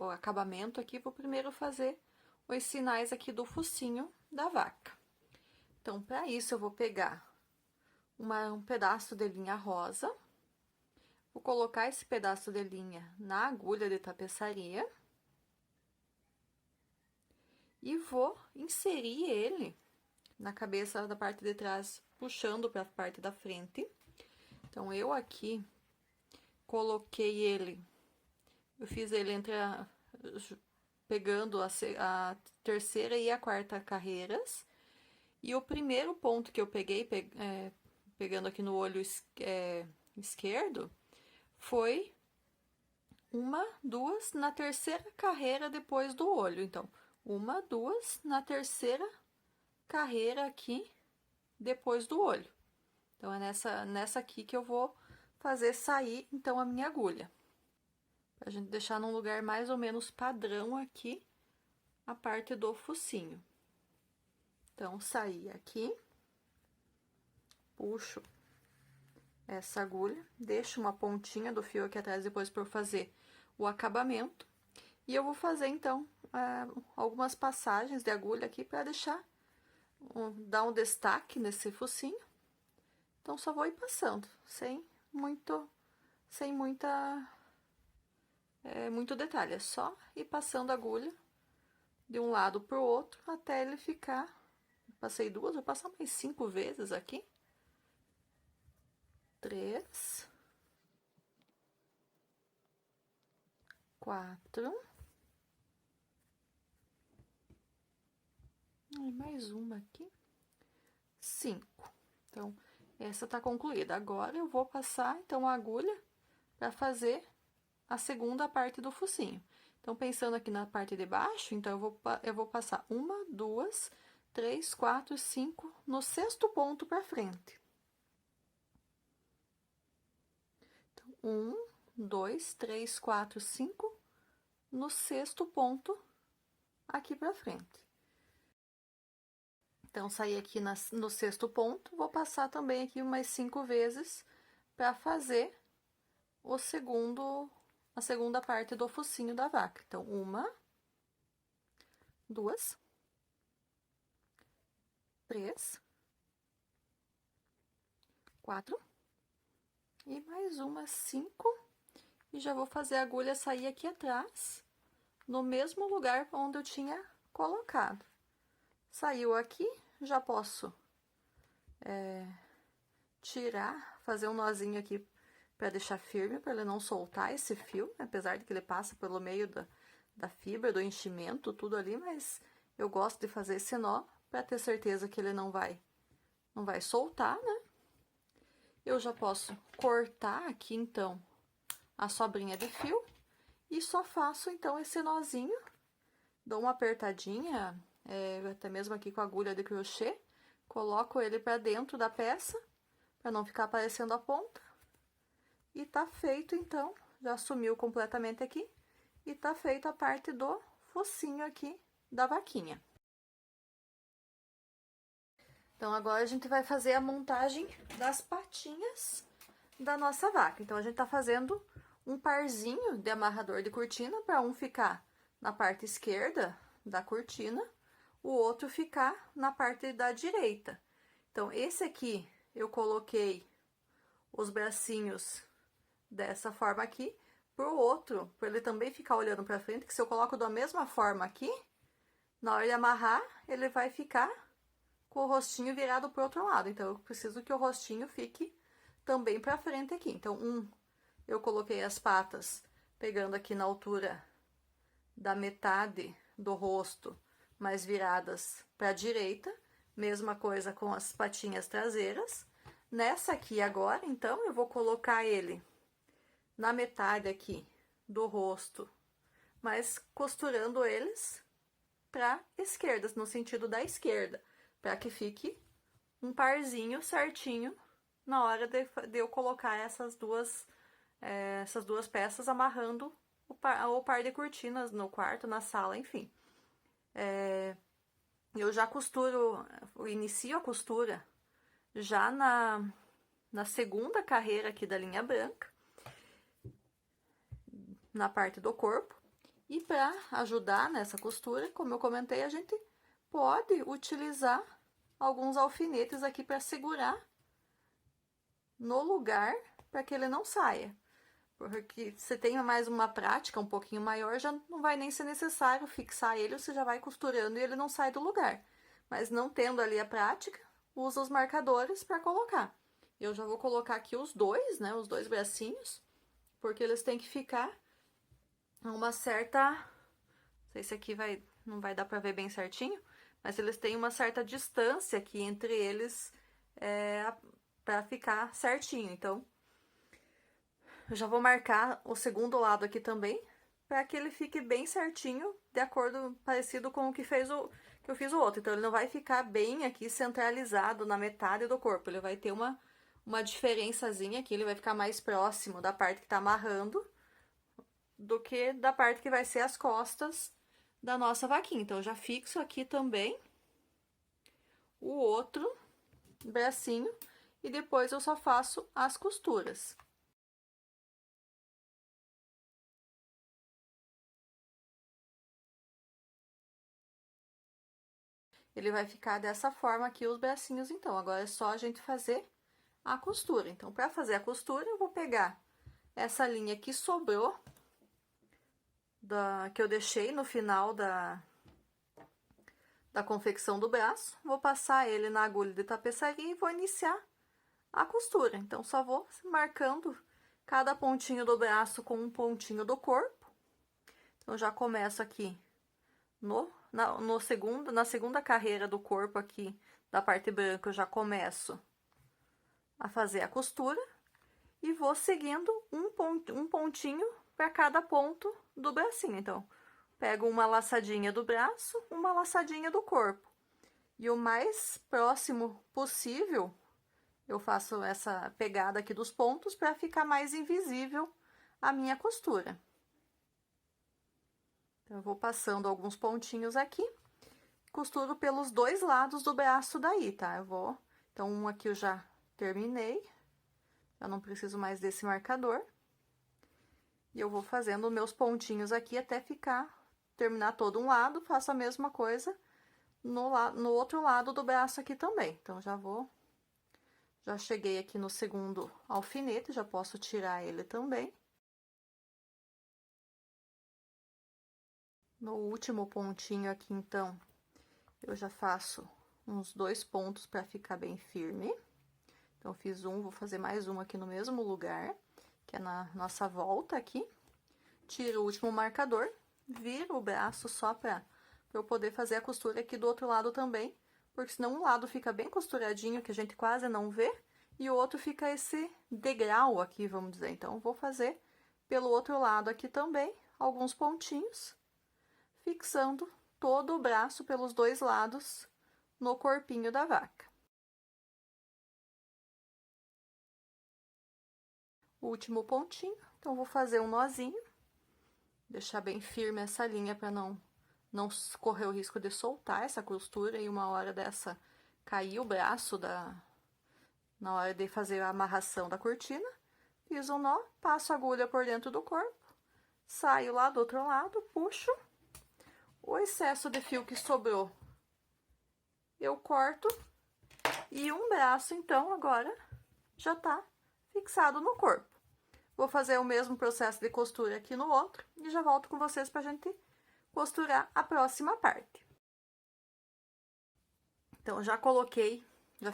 Speaker 1: o acabamento aqui, vou primeiro fazer os sinais aqui do focinho da vaca. Então, para isso, eu vou pegar um pedaço de linha rosa. Vou colocar esse pedaço de linha na agulha de tapeçaria. E vou inserir ele na cabeça da parte de trás, puxando para a parte da frente. Então, eu aqui coloquei ele, eu fiz ele pegando a terceira e a quarta carreiras. E o primeiro ponto que eu peguei, pegando aqui no olho esquerdo, foi uma, duas na terceira carreira depois do olho. Então, uma, duas na terceira carreira aqui depois do olho. Então, é nessa aqui que eu vou fazer sair, então, a minha agulha. Pra gente deixar num lugar mais ou menos padrão aqui, a parte do focinho. Então, saí aqui, puxo essa agulha, deixo uma pontinha do fio aqui atrás depois para eu fazer o acabamento. E eu vou fazer, então, algumas passagens de agulha aqui para dar um destaque nesse focinho. Então, só vou ir passando, sem muito detalhe. É só ir passando a agulha de um lado pro outro até ele ficar... Passei duas, vou passar mais 5 vezes aqui. 3, 4. E mais uma aqui. 5. Então, essa tá concluída. Agora, eu vou passar, então, a agulha para fazer a segunda parte do focinho. Então, pensando aqui na parte de baixo, então, eu vou passar 1, 2, 3, 4, 5, no 6º ponto para frente. Então, 1, 2, 3, 4, 5, no 6º ponto aqui para frente. Então, saí aqui no 6º ponto, vou passar também aqui umas 5 vezes para fazer a segunda parte do focinho da vaca. Então, 1, 2, 3, 4, e mais uma, 5, e já vou fazer a agulha sair aqui atrás, no mesmo lugar onde eu tinha colocado. Saiu aqui, já posso tirar, fazer um nozinho aqui para deixar firme, para ele não soltar esse fio, apesar de que ele passa pelo meio da fibra, do enchimento, tudo ali, mas eu gosto de fazer esse nó para ter certeza que ele não vai soltar, né? Eu já posso cortar aqui, então, a sobrinha de fio e só faço, então, esse nozinho, dou uma apertadinha, até mesmo aqui com a agulha de crochê, coloco ele para dentro da peça, para não ficar aparecendo a ponta, e tá feito, então, já sumiu completamente aqui, e tá feita a parte do focinho aqui da vaquinha. Então, agora a gente vai fazer a montagem das patinhas da nossa vaca. Então, a gente tá fazendo um parzinho de amarrador de cortina para um ficar na parte esquerda da cortina, o outro ficar na parte da direita. Então, esse aqui eu coloquei os bracinhos dessa forma aqui, pro outro, para ele também ficar olhando para frente, que se eu coloco da mesma forma aqui, na hora de amarrar, ele vai ficar com o rostinho virado pro outro lado. Então, eu preciso que o rostinho fique também pra frente aqui. Então, eu coloquei as patas pegando aqui na altura da metade do rosto, mas viradas pra direita. Mesma coisa com as patinhas traseiras. Nessa aqui agora, então, eu vou colocar ele na metade aqui do rosto, mas costurando eles pra esquerda, no sentido da esquerda, para que fique um parzinho certinho na hora de eu colocar essas duas peças amarrando o par de cortinas no quarto, na sala, enfim. Eu já inicio a costura já na segunda carreira aqui da linha branca, na parte do corpo. E para ajudar nessa costura, como eu comentei, a gente pode utilizar alguns alfinetes aqui para segurar no lugar para que ele não saia. Porque se tem mais uma prática um pouquinho maior, já não vai nem ser necessário fixar ele, você já vai costurando e ele não sai do lugar. Mas não tendo ali a prática, usa os marcadores para colocar. Eu já vou colocar aqui os dois, né, os dois bracinhos, porque eles têm que ficar a uma certa... Não sei se aqui não vai dar para ver bem certinho, mas eles têm uma certa distância aqui entre eles para ficar certinho. Então, eu já vou marcar o segundo lado aqui também, para que ele fique bem certinho, de acordo, parecido com o que eu fiz o outro. Então, ele não vai ficar bem aqui centralizado na metade do corpo, ele vai ter uma diferençazinha aqui, ele vai ficar mais próximo da parte que tá amarrando do que da parte que vai ser as costas da nossa vaquinha. Então, eu já fixo aqui também o outro bracinho e depois eu só faço as costuras. Ele vai ficar dessa forma aqui os bracinhos, então. Agora é só a gente fazer a costura. Então, para fazer a costura, eu vou pegar essa linha que sobrou, que eu deixei no final da confecção do braço, vou passar ele na agulha de tapeçaria e vou iniciar a costura. Então, só vou marcando cada pontinho do braço com um pontinho do corpo. Então, já começo aqui na segunda carreira do corpo aqui, da parte branca, eu já começo a fazer a costura e vou seguindo um pontinho para cada ponto do bracinho. Então, pego uma laçadinha do braço, uma laçadinha do corpo. E o mais próximo possível, eu faço essa pegada aqui dos pontos para ficar mais invisível a minha costura. Então, eu vou passando alguns pontinhos aqui, costuro pelos dois lados do braço daí, tá? Então, um aqui eu já terminei, já não preciso mais desse marcador. E eu vou fazendo meus pontinhos aqui até terminar todo um lado, faço a mesma coisa no outro lado do braço aqui também. Então, já cheguei aqui no segundo alfinete, já posso tirar ele também. No último pontinho aqui, então, eu já faço uns 2 pontos para ficar bem firme. Então, fiz um, vou fazer mais um aqui no mesmo lugar, que é na nossa volta aqui. Tiro o último marcador, viro o braço só para eu poder fazer a costura aqui do outro lado também, porque senão um lado fica bem costuradinho, que a gente quase não vê, e o outro fica esse degrau aqui, vamos dizer. Então, vou fazer pelo outro lado aqui também, alguns pontinhos, fixando todo o braço pelos dois lados no corpinho da vaca. O último pontinho, então, vou fazer um nozinho, deixar bem firme essa linha para não correr o risco de soltar essa costura e uma hora dessa cair o braço na hora de fazer a amarração da cortina. Fiz um nó, passo a agulha por dentro do corpo, saio lá do outro lado, puxo. O excesso de fio que sobrou, eu corto. E um braço, então, agora já tá fixado no corpo. Vou fazer o mesmo processo de costura aqui no outro e já volto com vocês pra gente costurar a próxima parte. Então, já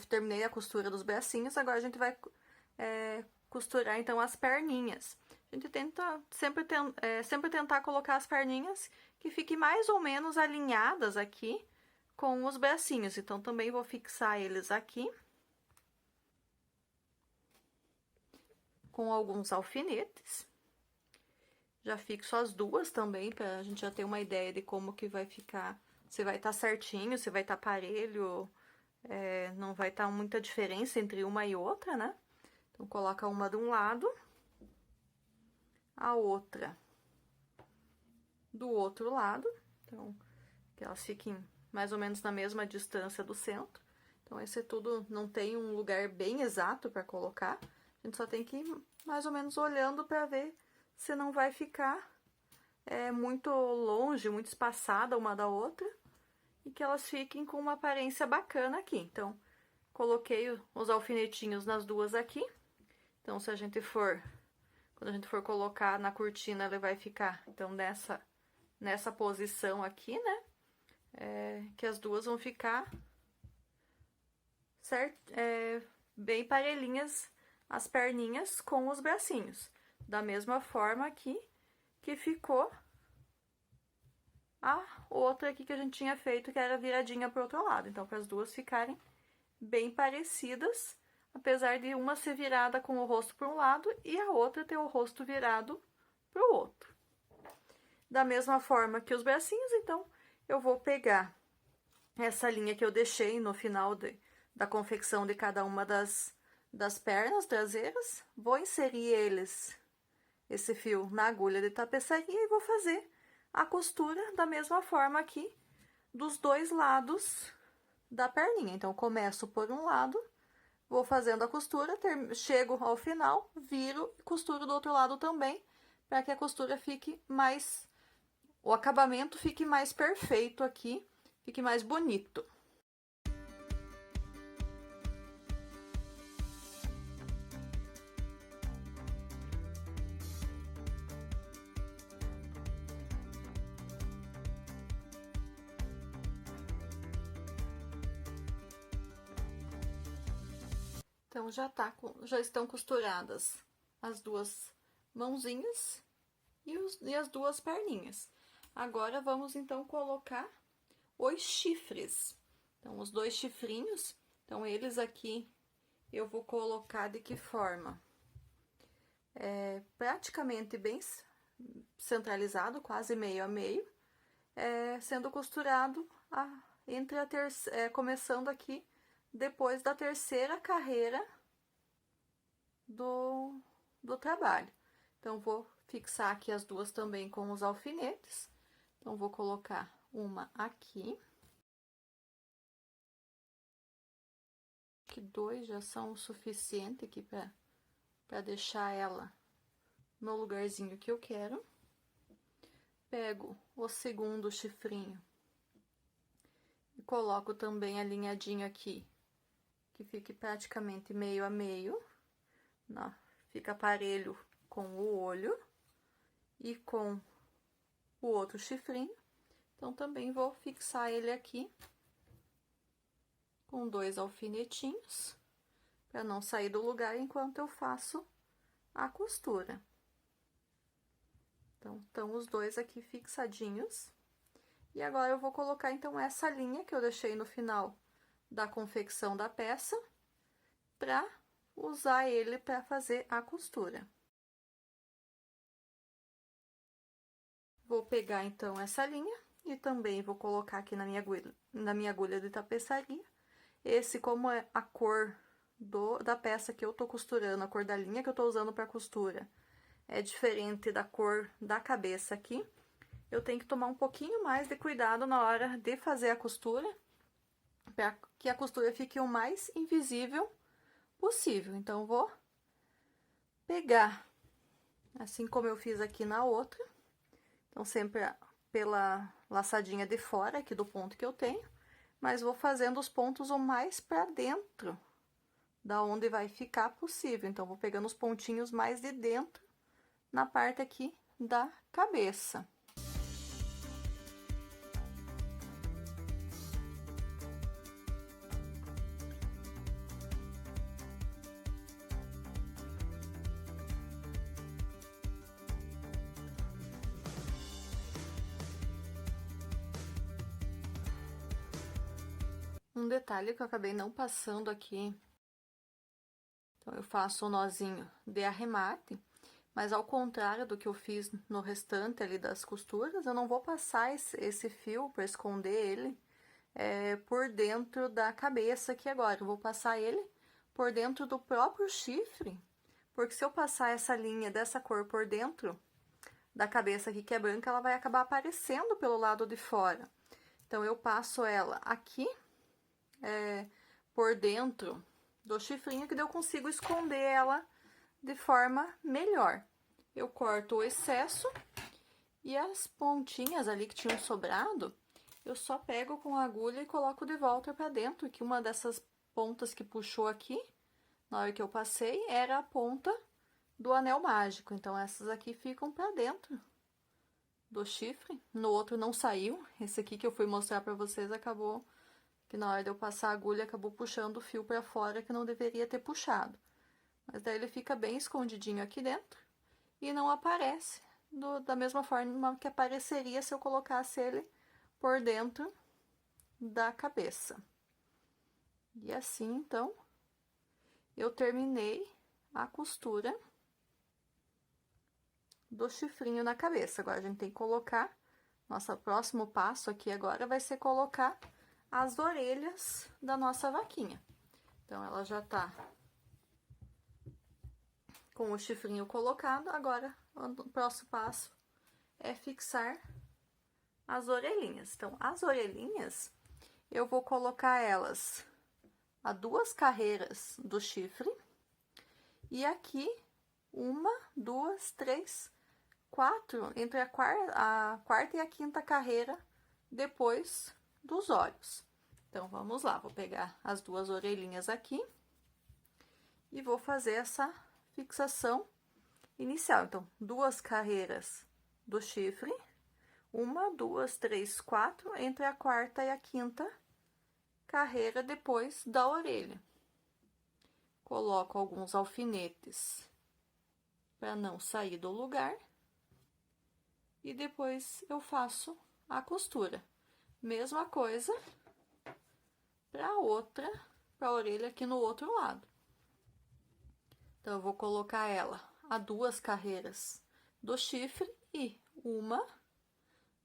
Speaker 1: terminei a costura dos bracinhos, agora a gente vai costurar, então, as perninhas. A gente tenta sempre tentar colocar as perninhas que fiquem mais ou menos alinhadas aqui com os bracinhos. Então, também vou fixar eles aqui com alguns alfinetes. Já fixo as duas também, pra gente já ter uma ideia de como que vai ficar. Se vai estar certinho, se vai estar parelho, não vai estar muita diferença entre uma e outra, né? Então, coloca uma de um lado, a outra do outro lado. Então, que elas fiquem mais ou menos na mesma distância do centro. Então, esse tudo não tem um lugar bem exato para colocar. A gente só tem que ir mais ou menos olhando para ver se não vai ficar muito longe, muito espaçada uma da outra. E que elas fiquem com uma aparência bacana aqui. Então, coloquei os alfinetinhos nas duas aqui. Então, se a gente for, quando a gente for colocar na cortina, ela vai ficar, então, nessa posição aqui, né? Que as duas vão ficar bem parelhinhas as perninhas com os bracinhos. Da mesma forma aqui que ficou a outra aqui que a gente tinha feito, que era viradinha pro outro lado. Então, para as duas ficarem bem parecidas, apesar de uma ser virada com o rosto para um lado e a outra ter o rosto virado pro outro. Da mesma forma que os bracinhos, então, eu vou pegar essa linha que eu deixei no final da confecção de cada uma das pernas traseiras, vou inserir esse fio na agulha de tapeçaria e vou fazer a costura da mesma forma aqui dos dois lados da perninha. Então, começo por um lado, vou fazendo a costura, chego ao final, viro e costuro do outro lado também, para que a costura fique mais... o acabamento fique mais perfeito aqui, fique mais bonito. Então, já estão costuradas as duas mãozinhas e as duas perninhas. Agora, vamos, então, colocar os chifres. Então, os dois chifrinhos, então, eles aqui eu vou colocar de que forma? Praticamente bem centralizado, quase meio a meio, sendo costurado começando aqui depois da terceira carreira do trabalho. Então, vou fixar aqui as duas também com os alfinetes. Então, vou colocar uma aqui. Que dois já são o suficiente aqui para deixar ela no lugarzinho que eu quero. Pego o segundo chifrinho e coloco também alinhadinho aqui, que fique praticamente meio a meio, fica parelho com o olho e com o outro chifrinho. Então, também vou fixar ele aqui com dois alfinetinhos, para não sair do lugar enquanto eu faço a costura. Então, estão os dois aqui fixadinhos. E agora, eu vou colocar, então, essa linha que eu deixei no final da confecção da peça, para usar ele para fazer a costura. Vou pegar, então, essa linha e também vou colocar aqui na minha agulha de tapeçaria. Esse, como é a cor da peça que eu tô costurando, a cor da linha que eu tô usando para costura, é diferente da cor da cabeça aqui. Eu tenho que tomar um pouquinho mais de cuidado na hora de fazer a costura, para que a costura fique o mais invisível possível. Então, vou pegar, assim como eu fiz aqui na outra. Então, sempre pela laçadinha de fora aqui do ponto que eu tenho, mas vou fazendo os pontos o mais para dentro, da onde vai ficar possível. Então, vou pegando os pontinhos mais de dentro, na parte aqui da cabeça. Um detalhe que eu acabei não passando aqui, então, eu faço o nozinho de arremate, mas ao contrário do que eu fiz no restante ali das costuras, eu não vou passar esse fio para esconder ele por dentro da cabeça aqui agora. Eu vou passar ele por dentro do próprio chifre, porque se eu passar essa linha dessa cor por dentro da cabeça aqui, que é branca, ela vai acabar aparecendo pelo lado de fora. Então, eu passo ela aqui, por dentro do chifrinho, que daí eu consigo esconder ela de forma melhor. Eu corto o excesso e as pontinhas ali que tinham sobrado, eu só pego com a agulha e coloco de volta para dentro, que uma dessas pontas que puxou aqui na hora que eu passei, era a ponta do anel mágico. Então, essas aqui ficam pra dentro do chifre. No outro não saiu. Esse aqui que eu fui mostrar pra vocês acabou que na hora de eu passar a agulha acabou puxando o fio pra fora que não deveria ter puxado. Mas daí ele fica bem escondidinho aqui dentro e não aparece da mesma forma que apareceria se eu colocasse ele por dentro da cabeça. E assim, então, eu terminei a costura do chifrinho na cabeça. Agora, a gente tem que colocar, nosso próximo passo aqui agora vai ser colocar as orelhas da nossa vaquinha. Então, ela já tá com o chifrinho colocado, agora o próximo passo é fixar as orelhinhas. Então, as orelhinhas, eu vou colocar elas a 2 carreiras do chifre. E aqui, 1, 2, 3, 4, entre a quarta e a quinta carreira, depois dos olhos. Então, vamos lá, vou pegar as 2 orelhinhas aqui e vou fazer essa fixação inicial. Então, 2 carreiras do chifre, 1, 2, 3, 4, entre a quarta e a quinta carreira depois da orelha. Coloco alguns alfinetes para não sair do lugar e depois eu faço a costura. Mesma coisa para a orelha aqui no outro lado. Então, eu vou colocar ela a 2 carreiras do chifre e 1,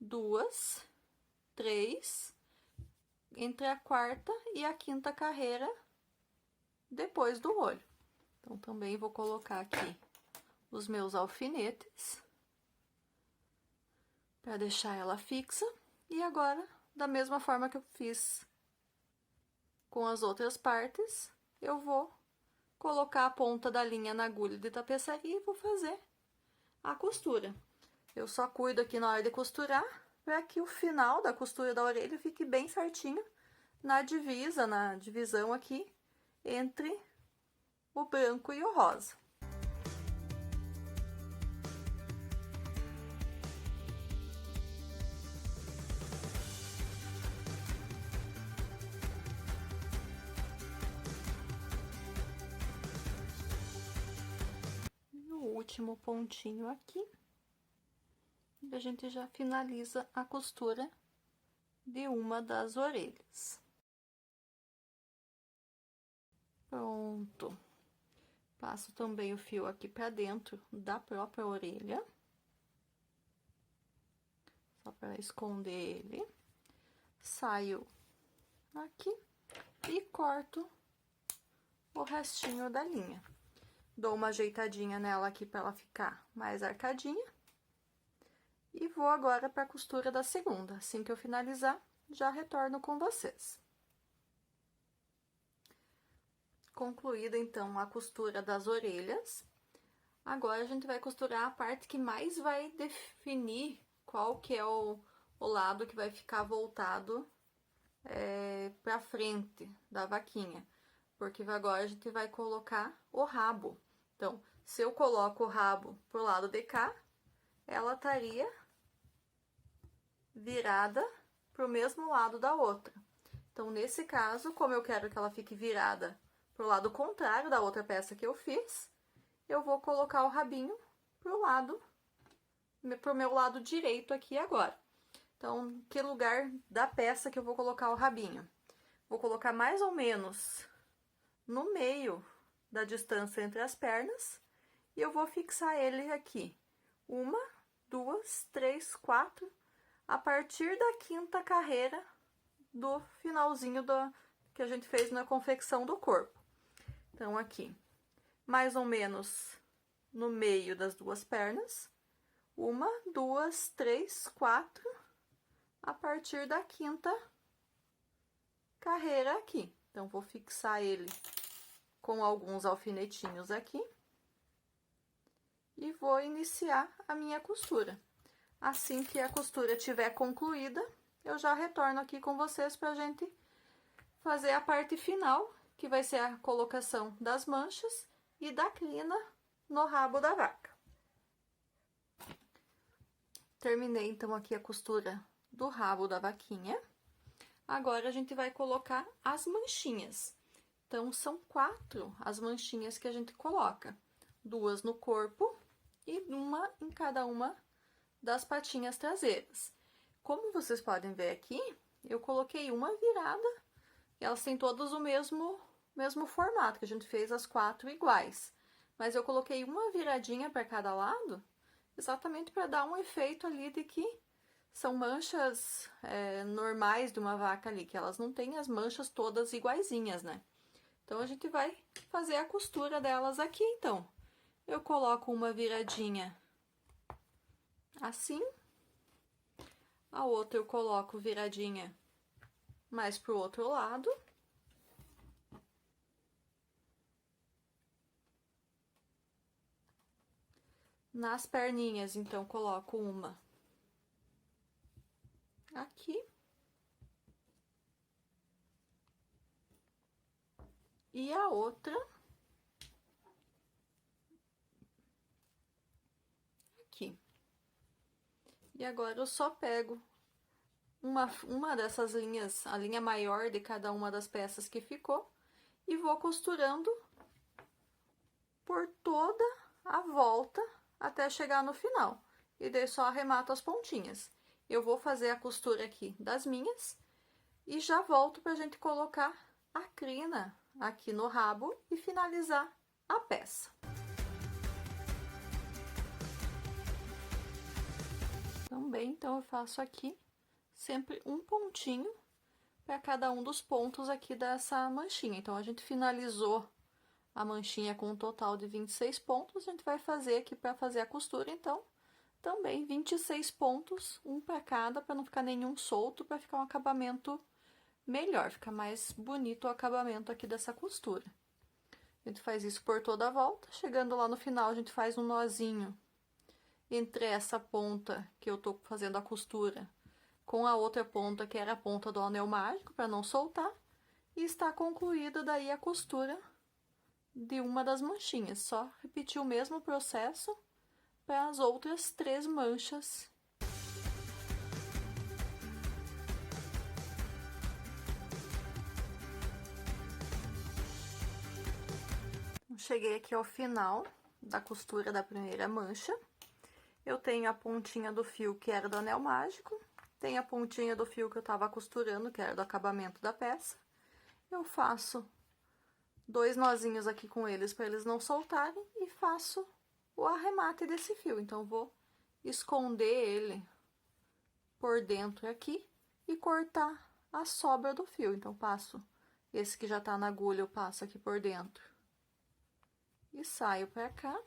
Speaker 1: 2, 3, entre a quarta e a quinta carreira depois do olho. Então, também vou colocar aqui os meus alfinetes para deixar ela fixa. E agora, da mesma forma que eu fiz com as outras partes, eu vou colocar a ponta da linha na agulha de tapeçaria e vou fazer a costura. Eu só cuido aqui na hora de costurar para que o final da costura da orelha fique bem certinho na divisão aqui entre o branco e o rosa. No último pontinho aqui, a gente já finaliza a costura de uma das orelhas. Pronto. Passo também o fio aqui pra dentro da própria orelha. Só para esconder ele. Saio aqui e corto o restinho da linha. Dou uma ajeitadinha nela aqui para ela ficar mais arcadinha. E vou agora para a costura da segunda. Assim que eu finalizar, já retorno com vocês. Concluída, então, a costura das orelhas, agora a gente vai costurar a parte que mais vai definir qual que é o lado que vai ficar voltado pra frente da vaquinha. Porque agora a gente vai colocar o rabo. Então, se eu coloco o rabo pro lado de cá, ela estaria virada pro mesmo lado da outra. Então, nesse caso, como eu quero que ela fique virada pro lado contrário da outra peça que eu fiz, eu vou colocar o rabinho pro meu lado direito aqui agora. Então, que lugar da peça que eu vou colocar o rabinho? Vou colocar mais ou menos no meio da distância entre as pernas e eu vou fixar ele aqui. 1, 2, 3, 4, a partir da quinta carreira do finalzinho que a gente fez na confecção do corpo. Então, aqui, mais ou menos no meio das 2 pernas. 1, 2, 3, 4, a partir da quinta carreira aqui. Então, vou fixar ele com alguns alfinetinhos aqui. E vou iniciar a minha costura. Assim que a costura estiver concluída, eu já retorno aqui com vocês pra gente fazer a parte final que vai ser a colocação das manchas e da crina no rabo da vaca. Terminei, então, aqui a costura do rabo da vaquinha. Agora, a gente vai colocar as manchinhas. Então, são 4 as manchinhas que a gente coloca. 2 no corpo e uma em cada uma das patinhas traseiras. Como vocês podem ver aqui, eu coloquei uma virada, e elas têm todas o mesmo formato, que a gente fez as 4 iguais. Mas eu coloquei uma viradinha para cada lado, exatamente para dar um efeito ali de que são manchas normais de uma vaca ali, que elas não têm as manchas todas iguaizinhas, né? Então, a gente vai fazer a costura delas aqui, então. Eu coloco uma viradinha assim, a outra eu coloco viradinha mais pro outro lado. Nas perninhas, então, coloco uma aqui. E a outra aqui. E agora eu só pego uma dessas linhas, a linha maior de cada uma das peças que ficou, e vou costurando por toda a volta até chegar no final. E daí só arremato as pontinhas. Eu vou fazer a costura aqui das minhas e já volto pra gente colocar a crina aqui no rabo e finalizar a peça. Também, então, eu faço aqui sempre um pontinho para cada um dos pontos aqui dessa manchinha. Então, a gente finalizou a manchinha com um total de 26 pontos, a gente vai fazer aqui para fazer a costura, então, também 26 pontos, um para cada, para não ficar nenhum solto, para ficar um acabamento melhor, fica mais bonito o acabamento aqui dessa costura. A gente faz isso por toda a volta, chegando lá no final, a gente faz um nozinho entre essa ponta que eu tô fazendo a costura com a outra ponta, que era a ponta do anel mágico, para não soltar, e está concluída daí a costura de uma das manchinhas. Só repetir o mesmo processo para as outras 3 manchas. Cheguei aqui ao final da costura da primeira mancha. Eu tenho a pontinha do fio que era do anel mágico, tenho a pontinha do fio que eu tava costurando, que era do acabamento da peça. Eu faço 2 nozinhos aqui com eles para eles não soltarem e faço o arremate desse fio. Então, vou esconder ele por dentro aqui e cortar a sobra do fio. Então, passo esse que já tá na agulha, eu passo aqui por dentro e saio pra cá.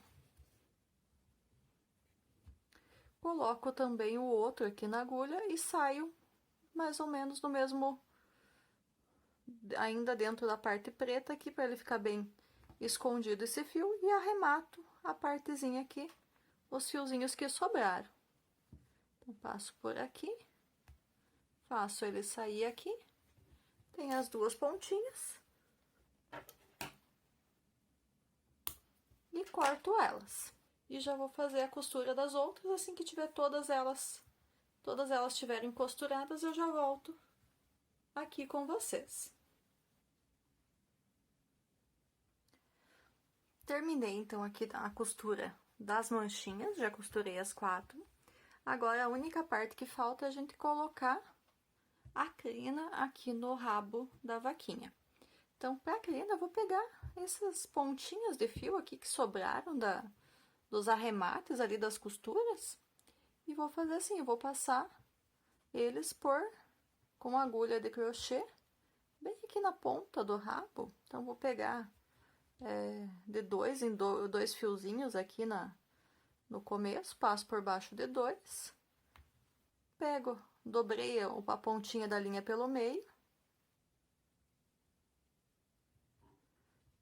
Speaker 1: Coloco também o outro aqui na agulha e saio mais ou menos no mesmo, ainda dentro da parte preta aqui, para ele ficar bem escondido esse fio, e arremato a partezinha aqui, os fiozinhos que sobraram. Então, passo por aqui, faço ele sair aqui, tem as 2 pontinhas, e corto elas. E já vou fazer a costura das outras, assim que tiver todas elas estiverem costuradas, eu já volto aqui com vocês. Terminei, então, aqui a costura das manchinhas, já costurei as 4. Agora, a única parte que falta é a gente colocar a crina aqui no rabo da vaquinha. Então, pra crina, eu vou pegar essas pontinhas de fio aqui que sobraram dos arremates ali das costuras, e vou fazer assim, eu vou passar eles com agulha de crochê, bem aqui na ponta do rabo. Então, vou pegar de 2 em 2 fiozinhos aqui no começo, passo por baixo de 2, pego, dobrei a pontinha da linha pelo meio,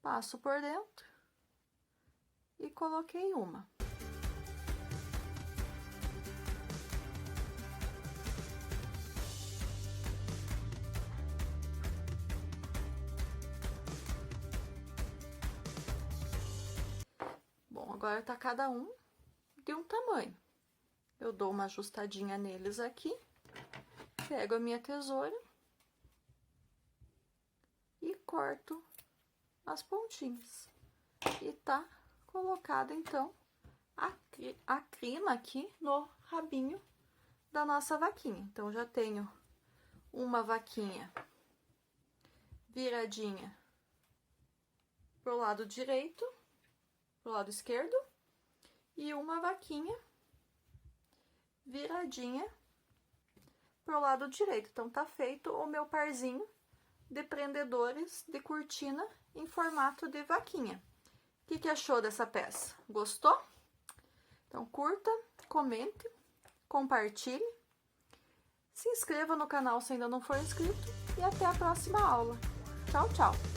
Speaker 1: passo por dentro e coloquei uma. agora tá cada um de um tamanho. Eu dou uma ajustadinha neles aqui, pego a minha tesoura e corto as pontinhas. E tá colocada, então, a crina aqui no rabinho da nossa vaquinha. Então, já tenho uma vaquinha viradinha pro lado direito, pro lado esquerdo, e uma vaquinha viradinha pro lado direito. Então, tá feito o meu parzinho de prendedores de cortina em formato de vaquinha. O que achou dessa peça? Gostou? Então, curta, comente, compartilhe, se inscreva no canal se ainda não for inscrito e até a próxima aula. Tchau, tchau!